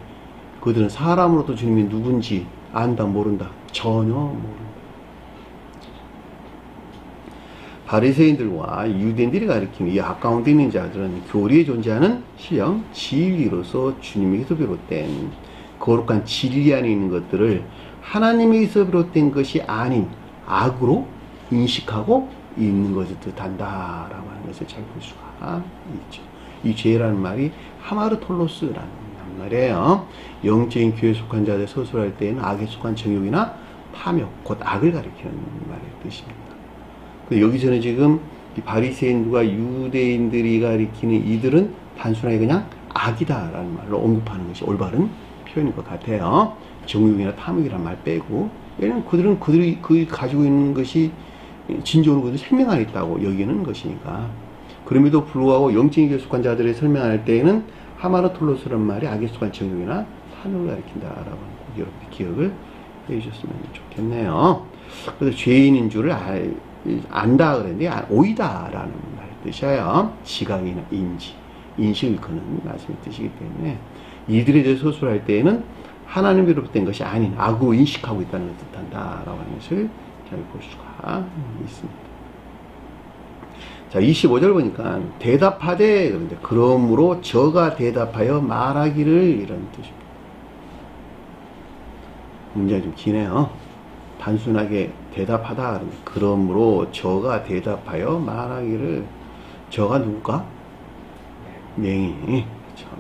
그들은 사람으로도 주님이 누군지 안다, 모른다? 전혀 모른다. 바리새인들과 유대인들이 가리키는 이 가까운데 있는 자들은 교리에 존재하는 신령, 진리로서 주님에게서 비롯된 거룩한 진리 안에 있는 것들을 하나님에게서 비롯된 것이 아닌 악으로 인식하고 있는 것을 뜻한다라고 하는 것을 잘 볼 수가 있죠. 이 죄라는 말이 하마르톨로스라는 말이에요. 영적인 교회에 속한 자들 서술할 때에는 악에 속한 정욕이나 탐욕, 곧 악을 가리키는 말의 뜻입니다. 여기서는 지금 이 바리새인들과 유대인들이 가리키는 이들은 단순하게 그냥 악이다라는 말로 언급하는 것이 올바른 표현인 것 같아요. 정욕이나 탐욕이라는 말 빼고, 왜냐면 그들이 가지고 있는 것이 진정으로 그들 생명 안에 있다고 여기는 것이니까. 그럼에도 불구하고 영적인 교회에 속한 자들을 설명할 때에는 하마르톨로스라는 말이 악에 속한 정욕이나 탐욕을 가리킨다라고 하는 거 여러분들 기억을 해주셨으면 좋겠네요. 그래서 죄인인 줄을 안다 그랬는데 오이다라는 말의 뜻이에요. 지각이나 인식을 거는 말씀의 뜻이기 때문에 이들에 대해 서술할 때에는 하나님으로 비롯된 것이 아닌 악으로 인식하고 있다는 것을 뜻한다라고 하는 것을 잘 볼 수가 있습니다. 자, 25절 보니까 대답하되, 그런데 그러므로 저가 대답하여 말하기를, 이런 뜻입니다. 문제가 좀 기네요. 단순하게 대답하다, 그러므로 저가 대답하여 말하기를. 저가 누굴까? 맹인.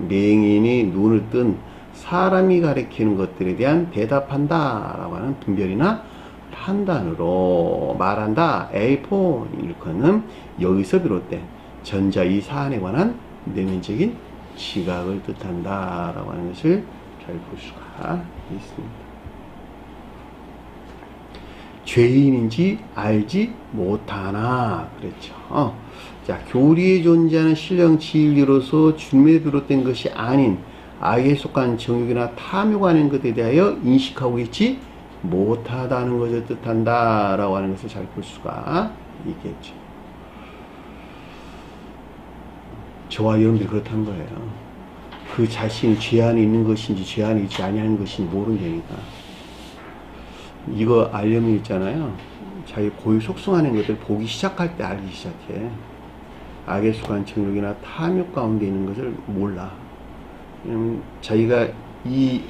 맹인이 눈을 뜬 사람이 가리키는 것들에 대한 대답한다 라고 하는 분별이나 판단으로 말한다. 에이폰 일컫는 여기서 비롯된 전자 이 사안에 관한 내면적인 지각을 뜻한다 라고 하는 것을 잘 볼 수가 있습니다. 죄인인지 알지 못하나 그랬죠. 자, 교리에 존재하는 신령 진리로서 주님에 비롯된 것이 아닌 악에 속한 정욕이나 탐욕 하는 것에 대하여 인식하고 있지 못하다는 것을 뜻한다 라고 하는 것을 잘 볼 수가 있겠죠. 저와 여러분들이 그렇다는 거예요. 그 자신이 죄 안에 있는 것인지 죄 안에 있지 아니하는 것인지 모른다니까. 이거 알려면 있잖아요. 자기 고유 속성하는 것들 보기 시작할 때 알기 시작해. 악의 습관, 정욕이나 탐욕 가운데 있는 것을 몰라. 자기가 이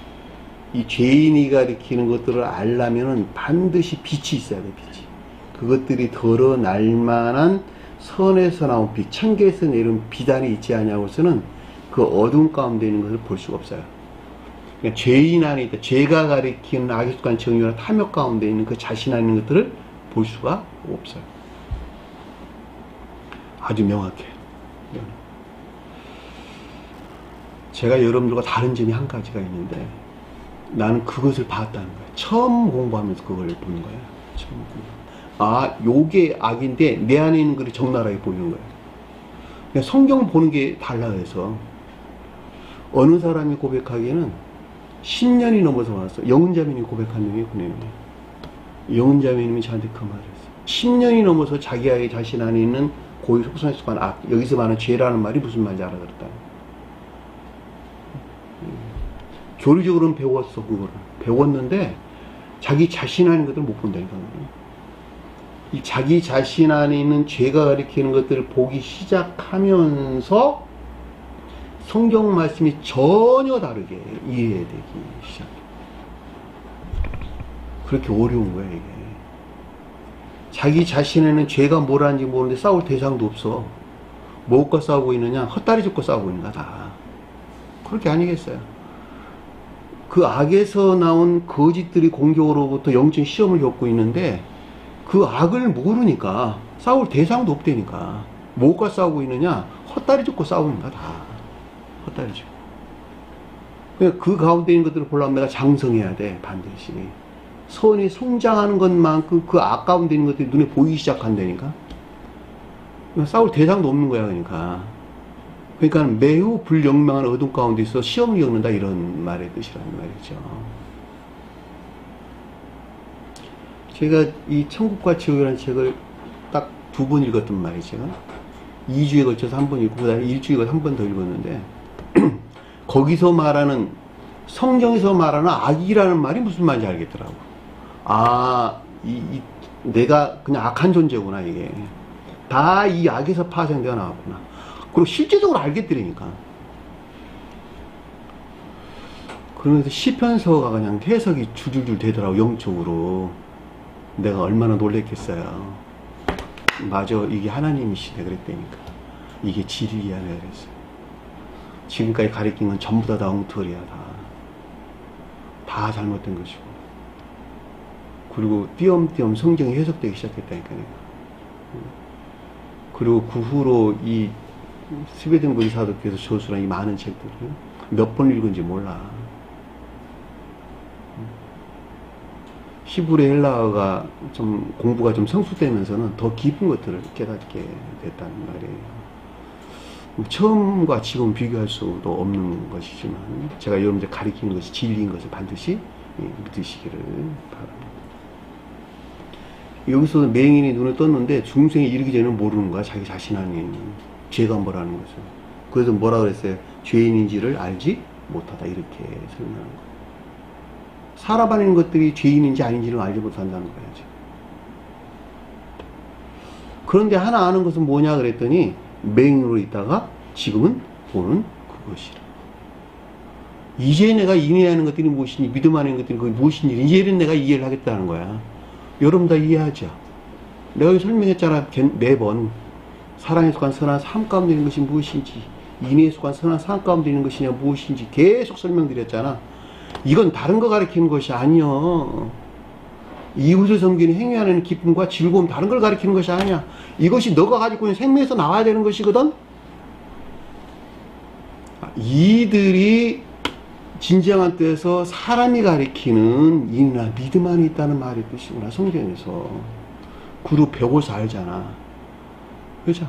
죄인이 가리키는 것들을 알려면은 반드시 빛이 있어야 돼, 빛이. 그것들이 드러날 만한 선에서 나온 빛, 천계에서 내려온 비단이 있지 않냐고서는 그 어둠 가운데 있는 것을 볼 수가 없어요. 그러니까 죄인 안에 있다. 죄가 가리키는 악의 습관, 정욕이나 탐욕 가운데 있는 그 자신 안에 있는 것들을 볼 수가 없어요. 아주 명확해. 제가 여러분들과 다른 점이 한 가지가 있는데 나는 그것을 봤다는 거예요. 처음 공부하면서 그걸 보는 거예요. 처음 공부. 아, 요게 악인데 내 안에 있는 것이 적나라하게 보이는 거예요. 그냥 성경 보는 게 달라해서 어느 사람이 고백하기에는 10년이 넘어서 왔어. 영은자매님이 고백한 명이 그 내용이에요. 영은자매님이 저한테 그 말을 했어요. 10년이 넘어서 자기 자신 안에 있는 고유 속성에 속한 악, 여기서 말하는 죄라는 말이 무슨 말인지 알아들었다. 교리적으로는 배웠어, 그거를. 배웠는데 자기 자신 안에 있는 것들을 못 본다니까. 이 자기 자신 안에 있는 죄가 가리키는 것들을 보기 시작하면서 성경 말씀이 전혀 다르게 이해되기 시작해. 그렇게 어려운 거야, 이게. 자기 자신에는 죄가 뭐라는지 모르는데 싸울 대상도 없어. 무엇과 싸우고 있느냐? 헛다리 짚고 싸우고 있는 거야, 다. 그렇게 아니겠어요? 그 악에서 나온 거짓들이 공격으로부터 영적 시험을 겪고 있는데 그 악을 모르니까 싸울 대상도 없다니까. 무엇과 싸우고 있느냐? 헛다리 짚고 싸우는 거야, 다. 헛다리 짚고. 그 가운데 있는 것들을 보려면 내가 장성해야 돼, 반드시. 선이 성장하는 것만큼 그 악 가운데 있는 것들이 눈에 보이기 시작한다니까. 싸울 대상도 없는 거야, 그러니까. 그러니까 매우 불영명한 어둠 가운데 있어 시험을 겪는다, 이런 말의 뜻이라는 말이죠. 제가 이 천국과 지옥이라는 책을 딱 2번 읽었단 말이죠. 2주에 걸쳐서 한 번 읽고 그다음에 일주일에 걸쳐서 한 번 더 읽었는데 거기서 말하는, 성경에서 말하는 악이라는 말이 무슨 말인지 알겠더라고. 아, 내가 그냥 악한 존재구나, 이게. 다 이 악에서 파생되어 나왔구나. 그리고 실제적으로 알겠더라니까. 그러면서 시편서가 그냥 해석이 줄줄줄 되더라고, 영적으로. 내가 얼마나 놀랬겠어요. 맞아, 이게 하나님이시네, 그랬다니까. 이게 진리야, 내가 그랬어요. 지금까지 가르친 건 전부 다 엉터리야, 다 잘못된 것이고. 그리고 띄엄띄엄 성경이 해석되기 시작했다니까요. 그리고 그 후로 이 스웨덴 사도께서 저술한 이 많은 책들을 몇 번 읽은지 몰라. 히브리 헬라어가 좀 공부가 좀 성숙되면서는 더 깊은 것들을 깨닫게 됐다는 말이에요. 처음과 지금 비교할 수도 없는 것이지만 제가 여러분들 가리키는 것이 진리인 것을 반드시 믿으시기를 바랍니다. 여기서 맹인이 눈을 떴는데 중생에 이르기 전에는 모르는 거야. 자기 자신 안에 있는 죄가 뭐라는 것을. 그래서 뭐라 그랬어요? 죄인인지를 알지 못하다, 이렇게 설명하는 거예요. 살아가는 것들이 죄인인지 아닌지를 알지 못한다는 거야죠. 그런데 하나 아는 것은 뭐냐 그랬더니 맹인으로 있다가 지금은 보는 그것이라. 이제 내가 인내하는 것들이 무엇인지, 믿음 안에 있는 것들이 그게 무엇인지 이제는 내가 이해를 하겠다는 거야. 여러분 다 이해하죠? 내가 여기 설명했잖아, 매번. 사랑에 속한 선한 삶 가운데 있는 것이 무엇인지, 인내에 속한 선한 삶 가운데 있는 것이냐 무엇인지 계속 설명드렸잖아. 이건 다른 거 가리키는 것이 아니여. 이웃을 섬기는 행위 안에는 기쁨과 즐거움, 다른 걸 가리키는 것이 아니야. 이것이 너가 가지고 있는 생명에서 나와야 되는 것이거든. 이들이 진정한 뜻에서 사람이 가리키는 인이나 믿음 안에 있다는 말의 뜻이구나, 성경에서. 그룹 벽에서 알잖아. 그죠?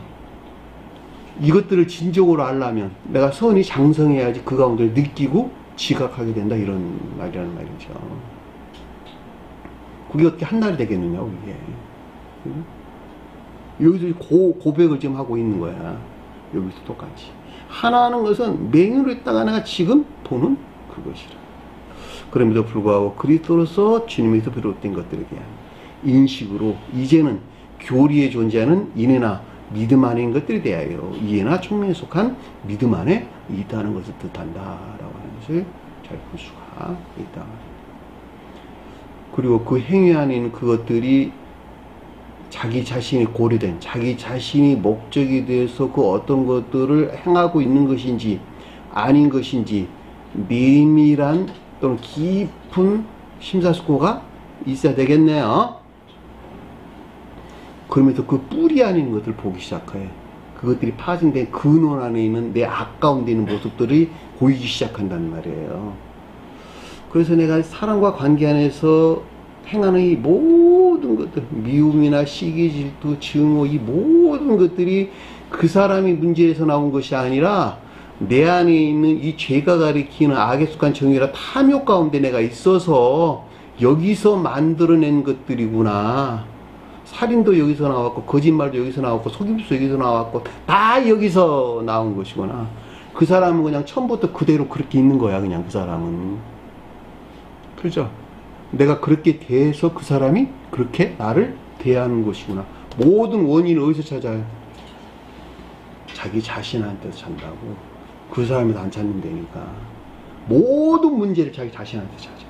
이것들을 진정으로 알려면 내가 선이 장성해야지 그 가운데를 느끼고 지각하게 된다, 이런 말이라는 말이죠. 그게 어떻게 한 날이 되겠느냐고, 이게. 여기서 고백을 지금 하고 있는 거야. 여기서 똑같이. 하나하는 것은 맹인으로 있다가 내가 지금 보는 그것이라. 그럼에도 불구하고 그리스도로서 주님에서 비롯된 것들에 대한 인식으로 이제는 교리에 존재하는 인애나 믿음 안에 있는 것들에 대하여 이해나 총명에 속한 믿음 안에 있다는 것을 뜻한다라고 하는 것을 잘 볼 수가 있다. 그리고 그 행위 안에 있는 그것들이 자기 자신이 고려된, 자기 자신이 목적이 돼서 그 어떤 것들을 행하고 있는 것인지 아닌 것인지 내밀한 또는 깊은 심사숙고가 있어야 되겠네요. 그러면서 그 뿌리 안에 있는 것들을 보기 시작해. 그것들이 파생된 근원 안에 있는 내 악 가운데 있는 모습들이 보이기 시작한단 말이에요. 그래서 내가 사람과 관계 안에서 행하는 이 모든 것들, 미움이나 시기, 질투, 증오, 이 모든 것들이 그 사람이 문제에서 나온 것이 아니라 내 안에 있는 이 죄가 가리키는 악에 속한 정의라 탐욕 가운데 내가 있어서 여기서 만들어낸 것들이구나. 살인도 여기서 나왔고, 거짓말도 여기서 나왔고, 속임수도 여기서 나왔고, 다 여기서 나온 것이구나. 그 사람은 그냥 처음부터 그대로 그렇게 있는 거야, 그냥 그 사람은. 그렇죠? 내가 그렇게 대해서 그 사람이 그렇게 나를 대하는 것이구나. 모든 원인을 어디서 찾아요? 자기 자신한테서 찾는다고. 그 사람이 안 찾는다니까. 모든 문제를 자기 자신한테 찾아.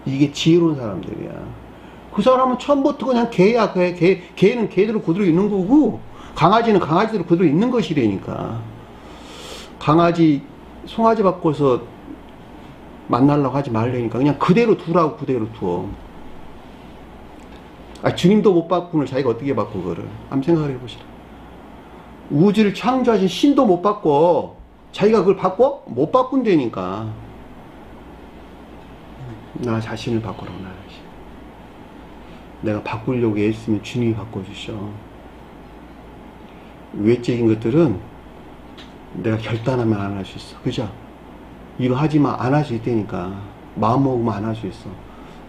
이게 지혜로운 사람들이야. 그 사람은 처음부터 그냥 개야. 개는 개대로 그대로 있는 거고, 강아지는 강아지대로 그대로 있는 것이라니까. 강아지, 송아지 바꿔서 만나려고 하지 말라니까. 그냥 그대로 두라고, 그대로 두어. 주님도 못 바꾸는 자기가 어떻게 바꿔, 그거를. 한번 생각을 해보시라. 우주를 창조하신 신도 못 바꿔. 자기가 그걸 바꿔? 못 바꾼다니까. 나 자신을 바꾸라고, 나 자신. 내가 바꾸려고 애쓰면 주님이 바꿔주셔. 외적인 것들은 내가 결단하면 안 할 수 있어. 그죠? 이거 하지마, 안 할 수 있다니까. 마음 먹으면 안 할 수 있어.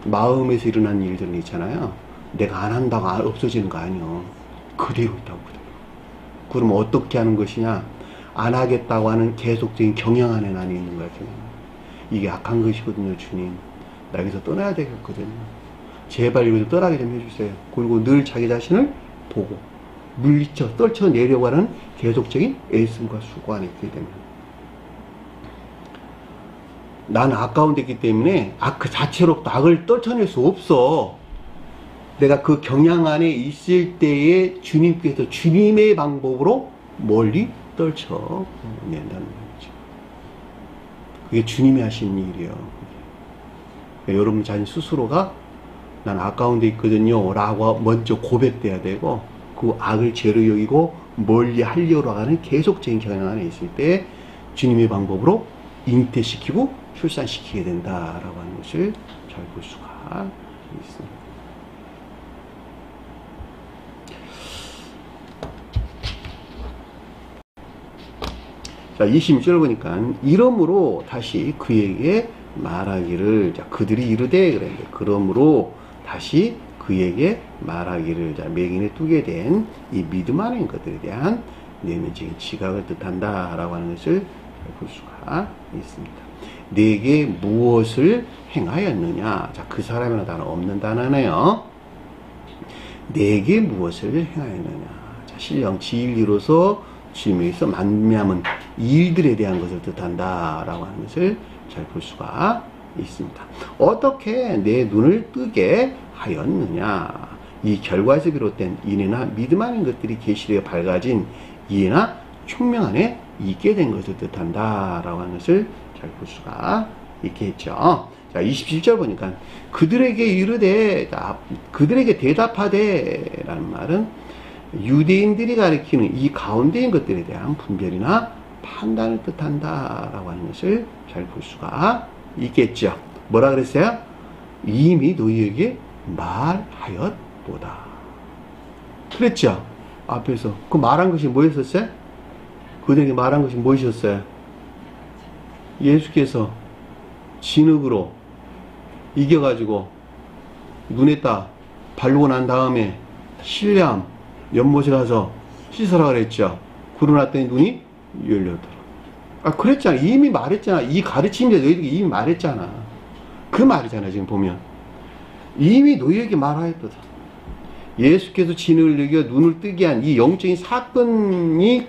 마음에서 일어난 일들은 있잖아요. 내가 안 한다고 없어지는 거 아니요. 그대로 있다고, 그대로. 그럼 어떻게 하는 것이냐? 안 하겠다고 하는 계속적인 경향 안에 나는 있는 거야, 경향. 이게 악한 것이거든요, 주님. 나 여기서 떠나야 되겠거든요. 제발 여기서 떠나게 좀 해주세요. 그리고 늘 자기 자신을 보고 물리쳐 떨쳐내려고 하는 계속적인 애씀과 수고 안에 있게 되면 나는 악 가운데 있기 때문에 그 자체로부터 악을 떨쳐낼 수 없어. 내가 그 경향 안에 있을 때에 주님께서 주님의 방법으로 멀리 떨쳐낸다는 거죠. 그게 주님이 하신 일이에요. 그러니까 여러분 자신 스스로가 난 악 가운데 있거든요 라고 먼저 고백돼야 되고, 그 악을 죄로 여기고 멀리 하려고 하는 계속적인 경향 안에 있을 때 주님의 방법으로 잉태시키고 출산시키게 된다라고 하는 것을 잘 볼 수가 있습니다. 자, 26절 보니까 이러므로 다시 그에게 말하기를, 자, 그들이 이르되 그랬는데, 그러므로 다시 그에게 말하기를, 자, 맹인에 두게 된 이 믿음 안에 있는 것들에 대한 내면적인 지각을 뜻한다 라고 하는 것을 볼 수가 있습니다. 내게 무엇을 행하였느냐? 자, 그 사람이라는 단어 없는 단어네요. 내게 무엇을 행하였느냐? 자, 신령 진리로서 주님에서 만미함은 일들에 대한 것을 뜻한다 라고 하는 것을 잘 볼 수가 있습니다. 어떻게 내 눈을 뜨게 하였느냐? 이 결과에서 비롯된 인애나 믿음 아닌 것들이 계시되어 밝아진 이해나 총명 안에 있게 된 것을 뜻한다 라고 하는 것을 잘 볼 수가 있겠죠. 자, 27절 보니까 그들에게 이르되, 그들에게 대답하되 라는 말은 유대인들이 가리키는 이 가운데인 것들에 대한 분별이나 판단을 뜻한다 라고 하는 것을 잘 볼 수가 있겠죠. 뭐라 그랬어요? 이미 너희에게 말하였도다. 그랬죠? 앞에서. 그 말한 것이 뭐였었어요? 그들에게 말한 것이 무엇이었어요? 예수께서 진흙으로 이겨가지고 눈에다 바르고 난 다음에 실내암 연못에 가서 씻으라 그랬죠. 그러놨더니 눈이 열려더라. 아, 그랬잖아. 이미 말했잖아. 이 가르침인데 너희들이 이미 말했잖아. 그 말이잖아. 지금 보면 이미 너희에게 말하였다. 예수께서 진을 여겨 눈을 뜨게 한 이 영적인 사건을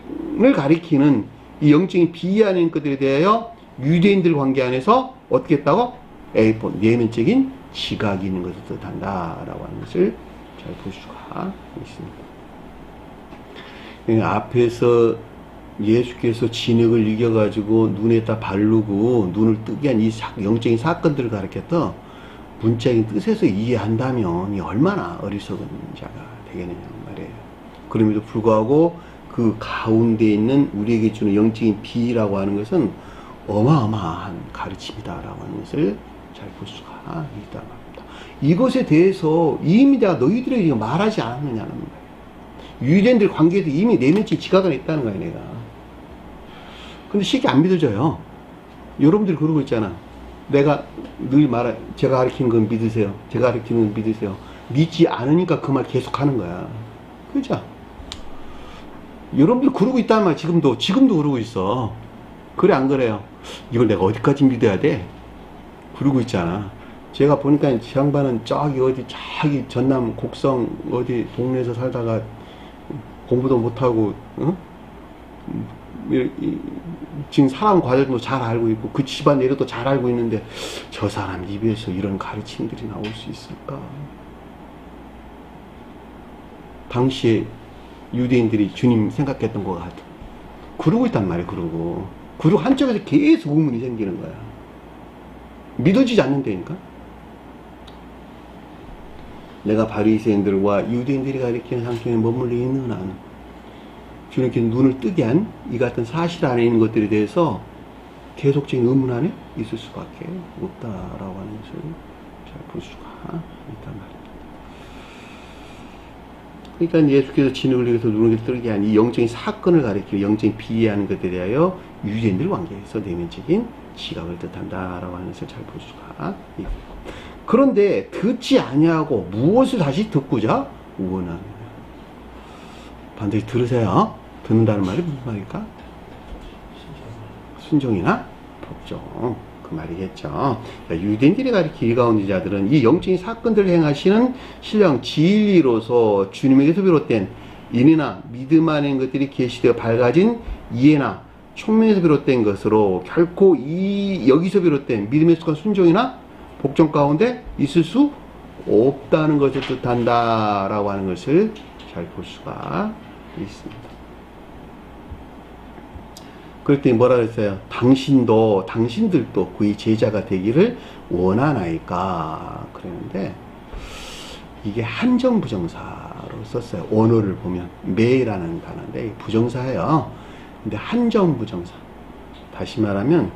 가리키는 이 영적인 비하하는 것들에 대하여 유대인들 관계 안에서 어떻게 했다고? 에이폰, 내면적인 지각이 있는 것을 뜻한다 라고 하는 것을 잘 볼 수가 있습니다. 앞에서 예수께서 진흙을 이겨가지고 눈에다 바르고 눈을 뜨게 한 이 영적인 사건들을 가리켰던 문자적인 뜻에서 이해한다면 이 얼마나 어리석은 자가 되겠느냐 말이에요. 그럼에도 불구하고 그 가운데 있는 우리에게 주는 영적인 비라고 하는 것은 어마어마한 가르침이다라고 하는 것을 잘 볼 수가 있다 말입니다. 이것에 대해서 이미 내가 너희들에게 말하지 않았느냐는 거예요. 유대인들 관계에도 이미 내면적인 지각은 있다는 거예요, 내가. 근데 쉽게 안 믿어져요. 여러분들이 그러고 있잖아. 내가 늘 제가 가르치는 건 믿으세요. 제가 가르치는 건 믿으세요. 믿지 않으니까 그 말 계속 하는 거야. 그죠? 여러분들 그러고 있다는 말 지금도 그러고 있어. 그래, 안 그래요? 이걸 내가 어디까지 믿어야 돼? 그러고 있잖아. 제가 보니까 이 양반은 저기 전남 곡성 어디 동네에서 살다가 공부도 못하고, 지금 사람 과정도 잘 알고 있고 그 집안 내력도 잘 알고 있는데 저 사람 입에서 이런 가르침들이 나올 수 있을까? 당시에 유대인들이 주님 생각했던 것 같아. 그러고 있단 말이야. 그리고 한쪽에서 계속 의문이 생기는 거야. 믿어지지 않는다니까. 내가 바리새인들과 유대인들이 가리키는 상식에 머물러 있는 한 주님께 눈을 뜨게 한 이 같은 사실 안에 있는 것들에 대해서 계속적인 의문 안에 있을 수밖에 없다라고 하는 것을 잘 볼 수가 있단 말입니다. 그러니까 예수께서 진흙을 위해서 눈을 뜨게 한 이 영적인 사건을 가리키는 영적인 비하하는 것에 대하여 유대인들 관계에서 내면적인 지각을 뜻한다라고 하는 것을 잘 볼 수가 있고, 그런데 듣지 아니하고 무엇을 다시 듣고자 원하느냐. 반드시 들으세요. 듣는다는 말이 무슨 말일까? 순종이나 복종, 그 말이겠죠. 그러니까 유대인들이 가리킨 일가운데 자들은 이 영적인 사건들을 행하시는 신령 진리로서 주님에게서 비롯된 인이나 믿음 안에 있는 것들이 계시되어 밝아진 이해나 총명에서 비롯된 것으로 결코 여기서 비롯된 믿음에 속한 순종이나 복종 가운데 있을 수 없다는 것을 뜻한다라고 하는 것을 잘 볼 수가 있습니다. 그랬더니 뭐라 그랬어요? 당신들도 그의 제자가 되기를 원하나이까 그랬는데, 이게 한정부정사로 썼어요. 언어를 보면 매라는 단어인데 부정사예요. 근데 한정부정사, 다시 말하면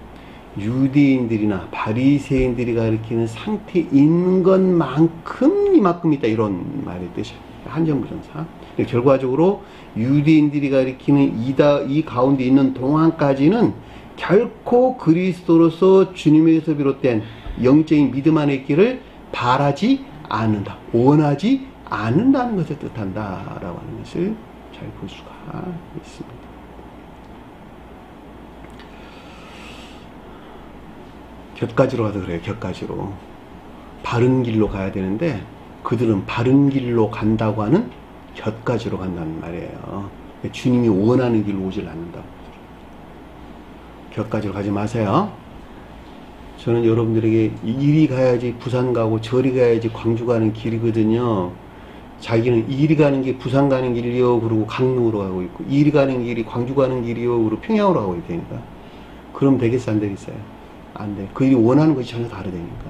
유대인들이나 바리새인들이 가리키는 상태에 있는 것만큼 이만큼 있다, 이런 말의 뜻이에요. 한정부정사. 결과적으로 유대인들이 가리키는 이 가운데 있는 동안까지는 결코 그리스도로서 주님에게서 비롯된 영적인 믿음 안에 있기를 바라지 않는다, 원하지 않는다는 것을 뜻한다라고 하는 것을 잘 볼 수가 있습니다. 곁가지로 가도 그래요. 곁가지로 바른 길로 가야 되는데 그들은 바른 길로 간다고 하는 곁가지로 간다는 말이에요. 주님이 원하는 길로 오질 않는다고. 곁가지로 가지 마세요. 저는 여러분들에게 이리 가야지 부산 가고 저리 가야지 광주 가는 길이거든요. 자기는 이리 가는 게 부산 가는 길이요, 그리고 강릉으로 가고 있고, 이리 가는 길이 광주 가는 길이요, 그리고 평양으로 가고 있다니까. 그럼 되겠어, 안 되겠어요? 안 돼. 그들이 원하는 것이 전혀 다르다니까.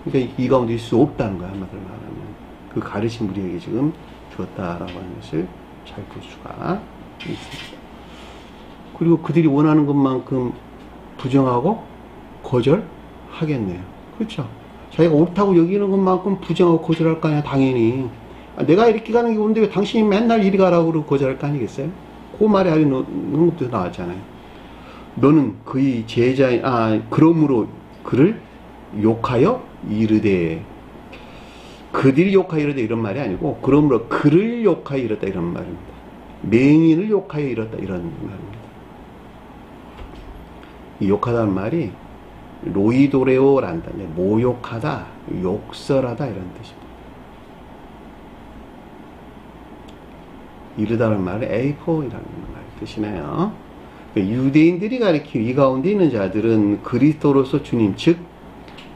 그러니까 이 가운데 있을 수 없다는 거야, 한마디로 말하면. 그 가르침 우리에게 지금 주었다라고 하는 것을 잘 볼 수가 있습니다. 그리고 그들이 원하는 것만큼 부정하고 거절하겠네요. 그렇죠? 자기가 옳다고 여기는 것만큼 부정하고 거절할 거 아니야, 당연히. 내가 이렇게 가는 게 옳은데 왜 당신이 맨날 이리 가라고 그러고 거절할 거 아니겠어요? 그 말에 아래 넣은 것도 나왔잖아요. 너는 그의 그러므로 그를 욕하여 이르되. 그들이 욕하여 이르다 이런 말이 아니고 그러므로 그를 욕하여 이르다 이런 말입니다. 맹인을 욕하여 이르다 이런 말입니다. 이 욕하다는 말이 로이도레오란다, 모욕하다, 욕설하다 이런 뜻입니다. 이르다는 말은 에이포이라는 말 뜻이네요. 유대인들이 가리키는 이 가운데 있는 자들은 그리스도로서 주님, 즉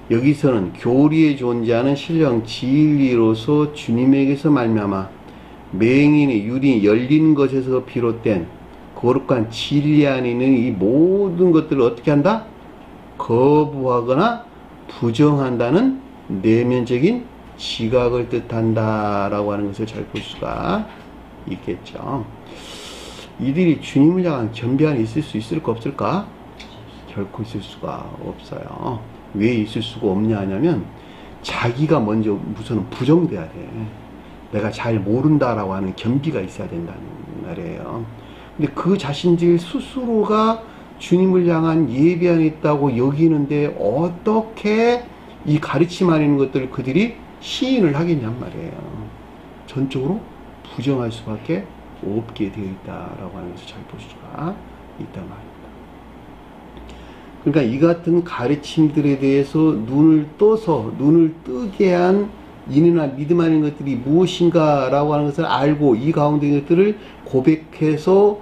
여기서는 교리에 존재하는 신령 진리로서 주님에게서 말미암아 맹인의 유리 열린 것에서 비롯된 거룩한 진리 안에 있는 이 모든 것들을 어떻게 한다? 거부하거나 부정한다는 내면적인 지각을 뜻한다라고 하는 것을 잘 볼 수가 있겠죠. 이들이 주님을 향한 겸비 안에 있을 수 있을까 없을까? 결코 있을 수가 없어요. 왜 있을 수가 없냐 하냐면 자기가 먼저 우선은 부정돼야 돼. 내가 잘 모른다라고 하는 겸비가 있어야 된다는 말이에요. 근데 그 자신들 스스로가 주님을 향한 예비 안에 있다고 여기는데 어떻게 이 가르침 안에 있는 것들을 그들이 시인을 하겠냔 말이에요. 전적으로 부정할 수밖에 없게 되어 있다라고 하는 것을 잘 볼 수가 있단 말입니다. 그러니까 이 같은 가르침들에 대해서 눈을 떠서 눈을 뜨게 한 인이나 믿음 아닌 것들이 무엇인가라고 하는 것을 알고 이 가운데 있는 것들을 고백해서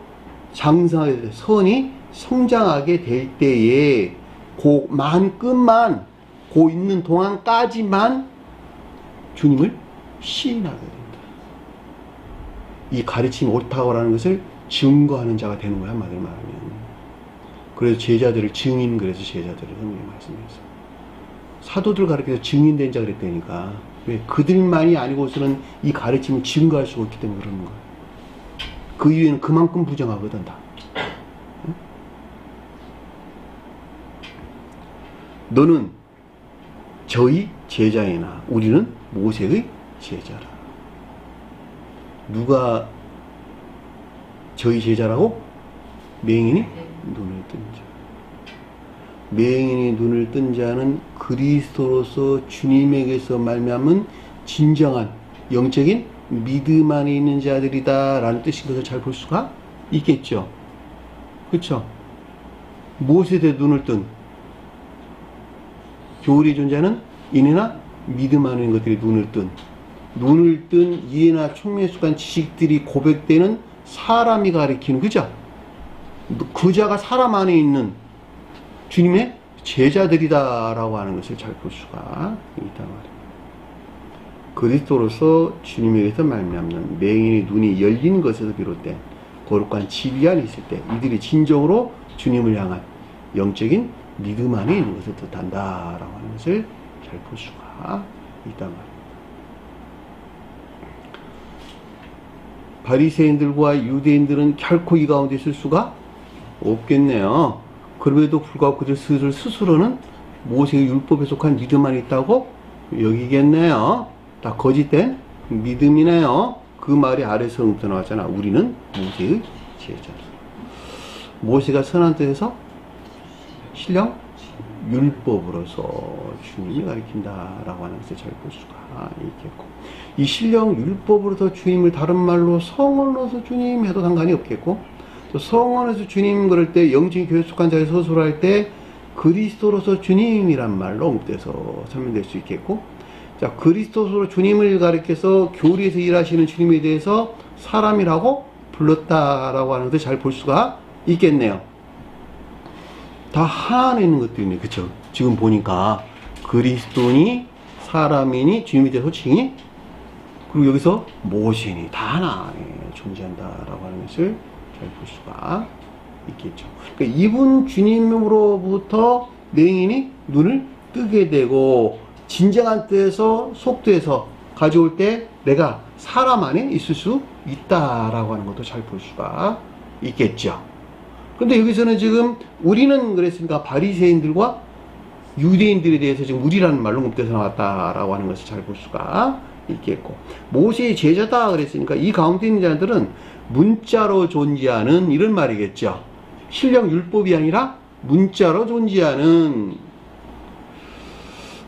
장성하게 돼 선이 성장하게 될 때에 그만큼만 그 있는 동안까지만 주님을 시인하게 된다. 이 가르침이 옳다고 하는 것을 증거하는 자가 되는 거야, 한마디로 말하면. 그래서 제자들을 증인, 그래서 제자들을 성경에 말씀해서 사도들 가르쳐서 증인된 자 그랬다니까. 왜? 그들만이 아니고서는 이 가르침을 증거할 수가 없기 때문에 그러는 거야. 그 이유에는 그만큼 부정하거든 다. 응? 너는 저희 제자이나 우리는 모세의 제자라. 누가 저희 제자라고? 맹인이 눈을 뜬 자. 맹인이 눈을 뜬 자는 그리스도로서 주님에게서 말미암은 진정한 영적인 믿음 안에 있는 자들이다 라는 뜻인 것을 잘 볼 수가 있겠죠. 그렇죠? 무엇에 대해 눈을 뜬? 교리에 존재하는 인이나 믿음 안에 있는 것들이 눈을 뜬 이해나 총명숙한 지식들이 고백되는 사람이 가리키는, 그죠? 그 자가 사람 안에 있는 주님의 제자들이다라고 하는 것을 잘 볼 수가 있단 말입니다. 그리스도로서 주님에게서 말미암는 맹인의 눈이 열린 것에서 비롯된 거룩한 진리 안에 있을 때 이들이 진정으로 주님을 향한 영적인 믿음 안에 있는 것을 뜻한다라고 하는 것을 잘 볼 수가 있단 말입니다. 바리새인들과 유대인들은 결코 이 가운데 있을 수가 없겠네요. 그럼에도 불구하고 그들 스스로는 모세의 율법에 속한 믿음 안에 있다고 여기겠네요. 다 거짓된 믿음이네요. 그 말이 아래서부터 나왔잖아. 우리는 모세의 제자라. 모세가 선한 뜻에서 신령 율법으로서 주님이 가리킨다라고 하는 것을 잘 볼 수가 있겠고, 이 신령 율법으로서 주님을 다른 말로 성언으로서 주님 해도 상관이 없겠고, 또 성언에서 주님 그럴 때 영적인 교회 속한 자에 서술할 때 그리스도로서 주님이란 말로 옮겨서 설명될 수 있겠고, 자, 그리스도로 주님을 가리켜서 교리에서 일하시는 주님에 대해서 사람이라고 불렀다라고 하는 것을 잘 볼 수가 있겠네요. 다 하나 있는 것들이네. 그쵸? 지금 보니까 그리스도니 사람이니 주님에 대한 호칭이, 그리고 여기서 모세니 다 하나 존재한다라고 하는 것을 잘 볼 수가 있겠죠. 그러니까 이분 주님으로부터 맹인이 눈을 뜨게 되고 진정한 뜻에서 속도에서 가져올 때 내가 사람 안에 있을 수 있다라고 하는 것도 잘 볼 수가 있겠죠. 근데 여기서는 지금 우리는 그랬으니까 바리새인들과 유대인들에 대해서 지금 우리라는 말로 옮겨서 나왔다라고 하는 것을 잘 볼 수가 있겠고, 모세의 제자다 그랬으니까 이 가운데 있는 자들은 문자로 존재하는 이런 말이겠죠. 신령 율법이 아니라 문자로 존재하는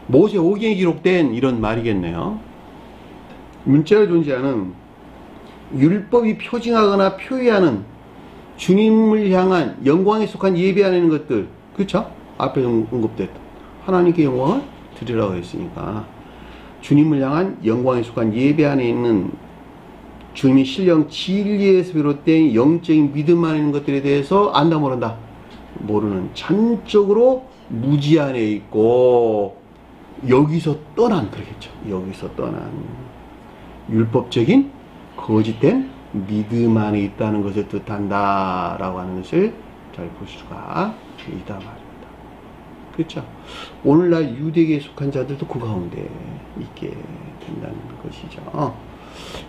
모세 오경에 기록된 이런 말이겠네요. 문자로 존재하는 율법이 표징하거나 표의하는 주님을 향한 영광에 속한 예배 안에 있는 것들, 그렇죠? 앞에 언급됐던 하나님께 영광을 드리라고 했으니까 주님을 향한 영광에 속한 예배 안에 있는 주님의 신령 진리에서 비롯된 영적인 믿음 안에 있는 것들에 대해서 안다 모른다? 모르는 전적으로 무지 안에 있고 여기서 떠난, 그러겠죠. 여기서 떠난 율법적인 거짓된 믿음 안에 있다는 것을 뜻한다 라고 하는 것을 잘 볼 수가 있다 말입니다. 그렇죠? 오늘날 유대계에 속한 자들도 그 가운데 있게 된다는 것이죠.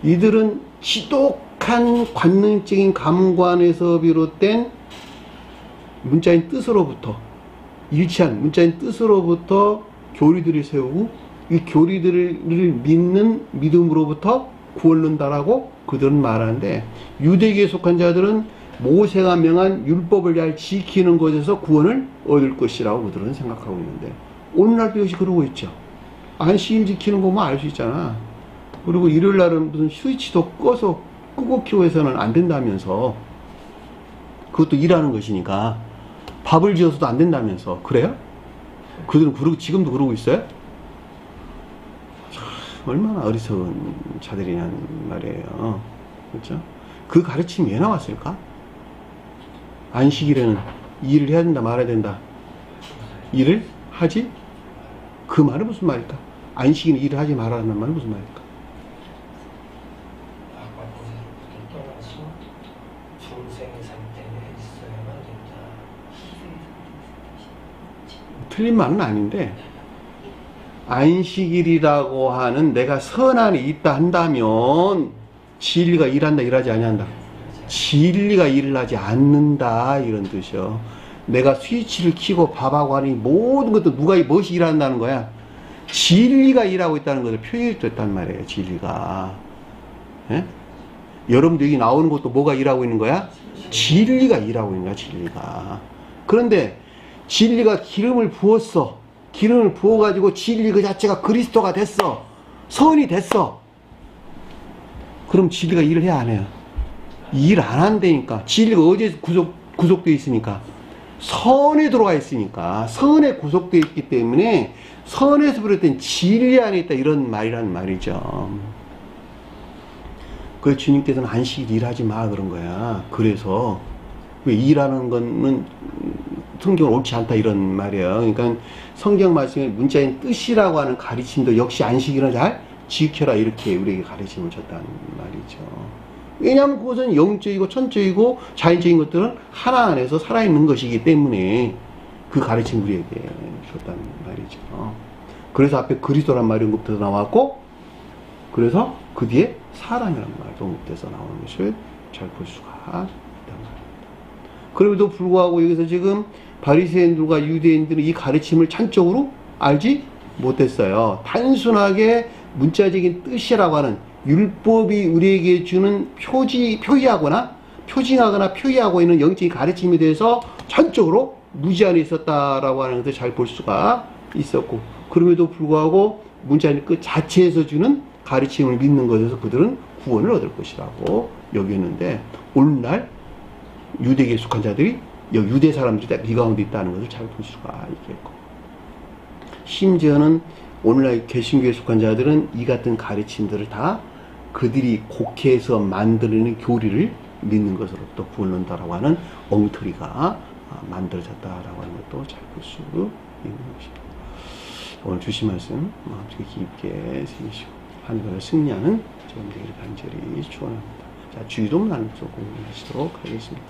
이들은 지독한 관능적인 감관에서 비롯된 문자인 뜻으로부터, 일치한 문자인 뜻으로부터 교리들을 세우고 이 교리들을 믿는 믿음으로부터 구원론다라고 그들은 말하는데, 유대계에 속한 자들은 모세가 명한 율법을 잘 지키는 것에서 구원을 얻을 것이라고 그들은 생각하고 있는데, 오늘날도 역시 그러고 있죠. 안식일 지키는 거면 알 수 있잖아. 그리고 일요일 날은 무슨 스위치도 끄고 켜고 해서는 안 된다면서, 그것도 일하는 것이니까 밥을 지어서도 안 된다면서. 그래요? 그들은 그러고 지금도 그러고 있어요? 참, 얼마나 어리석은 자들이냐는 말이에요. 그렇죠? 그 가르침이 왜 나왔을까? 안식일에는 일을 해야 된다 말아야 된다. 일을 하지? 그 말은 무슨 말일까? 안식일은 일을 하지 말아라는 말은 무슨 말일까? 틀린 말은 아닌데, 안식일이라고 하는 내가 선안에 있다 한다면 진리가 일한다 일하지 아니한다? 진리가 일을 하지 않는다 이런 뜻이요. 내가 스위치를 켜고 밥하고 하니 모든 것도 무엇이 일한다는 거야? 진리가 일하고 있다는 것을 표현했단 말이에요. 진리가. 예? 여러분들 여기 나오는 것도 뭐가 일하고 있는 거야? 진리가 일하고 있는 거야. 진리가. 그런데 진리가 기름을 부었어. 기름을 부어가지고 진리 그 자체가 그리스도가 됐어. 선이 됐어. 그럼 진리가 일을 해야 안 해요? 일 안 한다니까. 진리가 어디에 구속되어 있으니까? 선에 들어와 있으니까. 선에 구속되어 있기 때문에 선에서 비롯된 진리 안에 있다 이런 말이란 말이죠. 그래서 주님께서는 안식일 일하지 마 그런 거야. 그래서 왜 일하는 거는 성경은 옳지 않다 이런 말이에요. 그러니까 성경 말씀의 문자인 뜻이라고 하는 가르침도 역시 안식일은 잘 지켜라 이렇게 우리에게 가르침을 줬다는 말이죠. 왜냐하면 그것은 영적이고 천적이고 자연적인 것들은 하나 안에서 살아있는 것이기 때문에 그 가르침을 우리에게 줬다는 말이죠. 그래서 앞에 그리스도란 말이 언급돼서 나왔고, 그래서 그 뒤에 사람이라는 말도 언급돼서 나오는 것을 잘 볼 수가 있단 말입니다. 그럼에도 불구하고 여기서 지금 바리새인들과 유대인들은 이 가르침을 찬적으로 알지 못했어요. 단순하게 문자적인 뜻이라고 하는 율법이 우리에게 주는 표징하거나 표의하고 있는 영적인 가르침에 대해서 전적으로 무지 안에 있었다라고 하는 것을 잘 볼 수가 있었고, 그럼에도 불구하고 문자의 끝 자체에서 주는 가르침을 믿는 것에서 그들은 구원을 얻을 것이라고 여겼는데, 오늘날 유대계에 속한 자들이 유대 사람들이 이 가운데 있다는 것을 잘 볼 수가 있겠고, 심지어는 오늘날 개신교에 속한 자들은 이 같은 가르침들을 다 그들이 곡해서 만들어낸 교리를 믿는 것으로부터 구원론다라고 하는 엉터리가 만들어졌다라고 하는 것도 잘 볼 수 있는 것입니다. 오늘 주신 말씀 마음속에 깊게 새기시고 하늘나라 승리하는 저는 되기를 간절히 축원합니다. 자, 주기도 나누면서 공부하시도록 하겠습니다.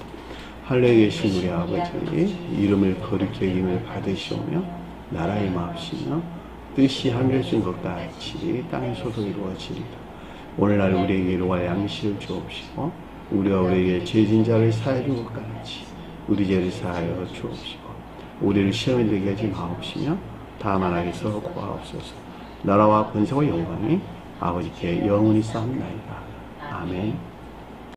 하늘에 계신 우리 아버지, 이름을 거룩히 여김을 받으시오며 나라의 마옵시며 뜻이 하늘에서 인 것 같이 땅에서도 이루어지리라. 오늘날 우리에게 이루어갈 양식을 주옵시고, 우리가 우리에게 죄진 자를 사하여 준 것 같이 우리 죄를 사하여 주옵시고, 우리를 시험에 들게 하지 마옵시며 다만 악에서 구하옵소서. 나라와 권세와 영광이 아버지께 영원히 쌓옵나이다. 아멘.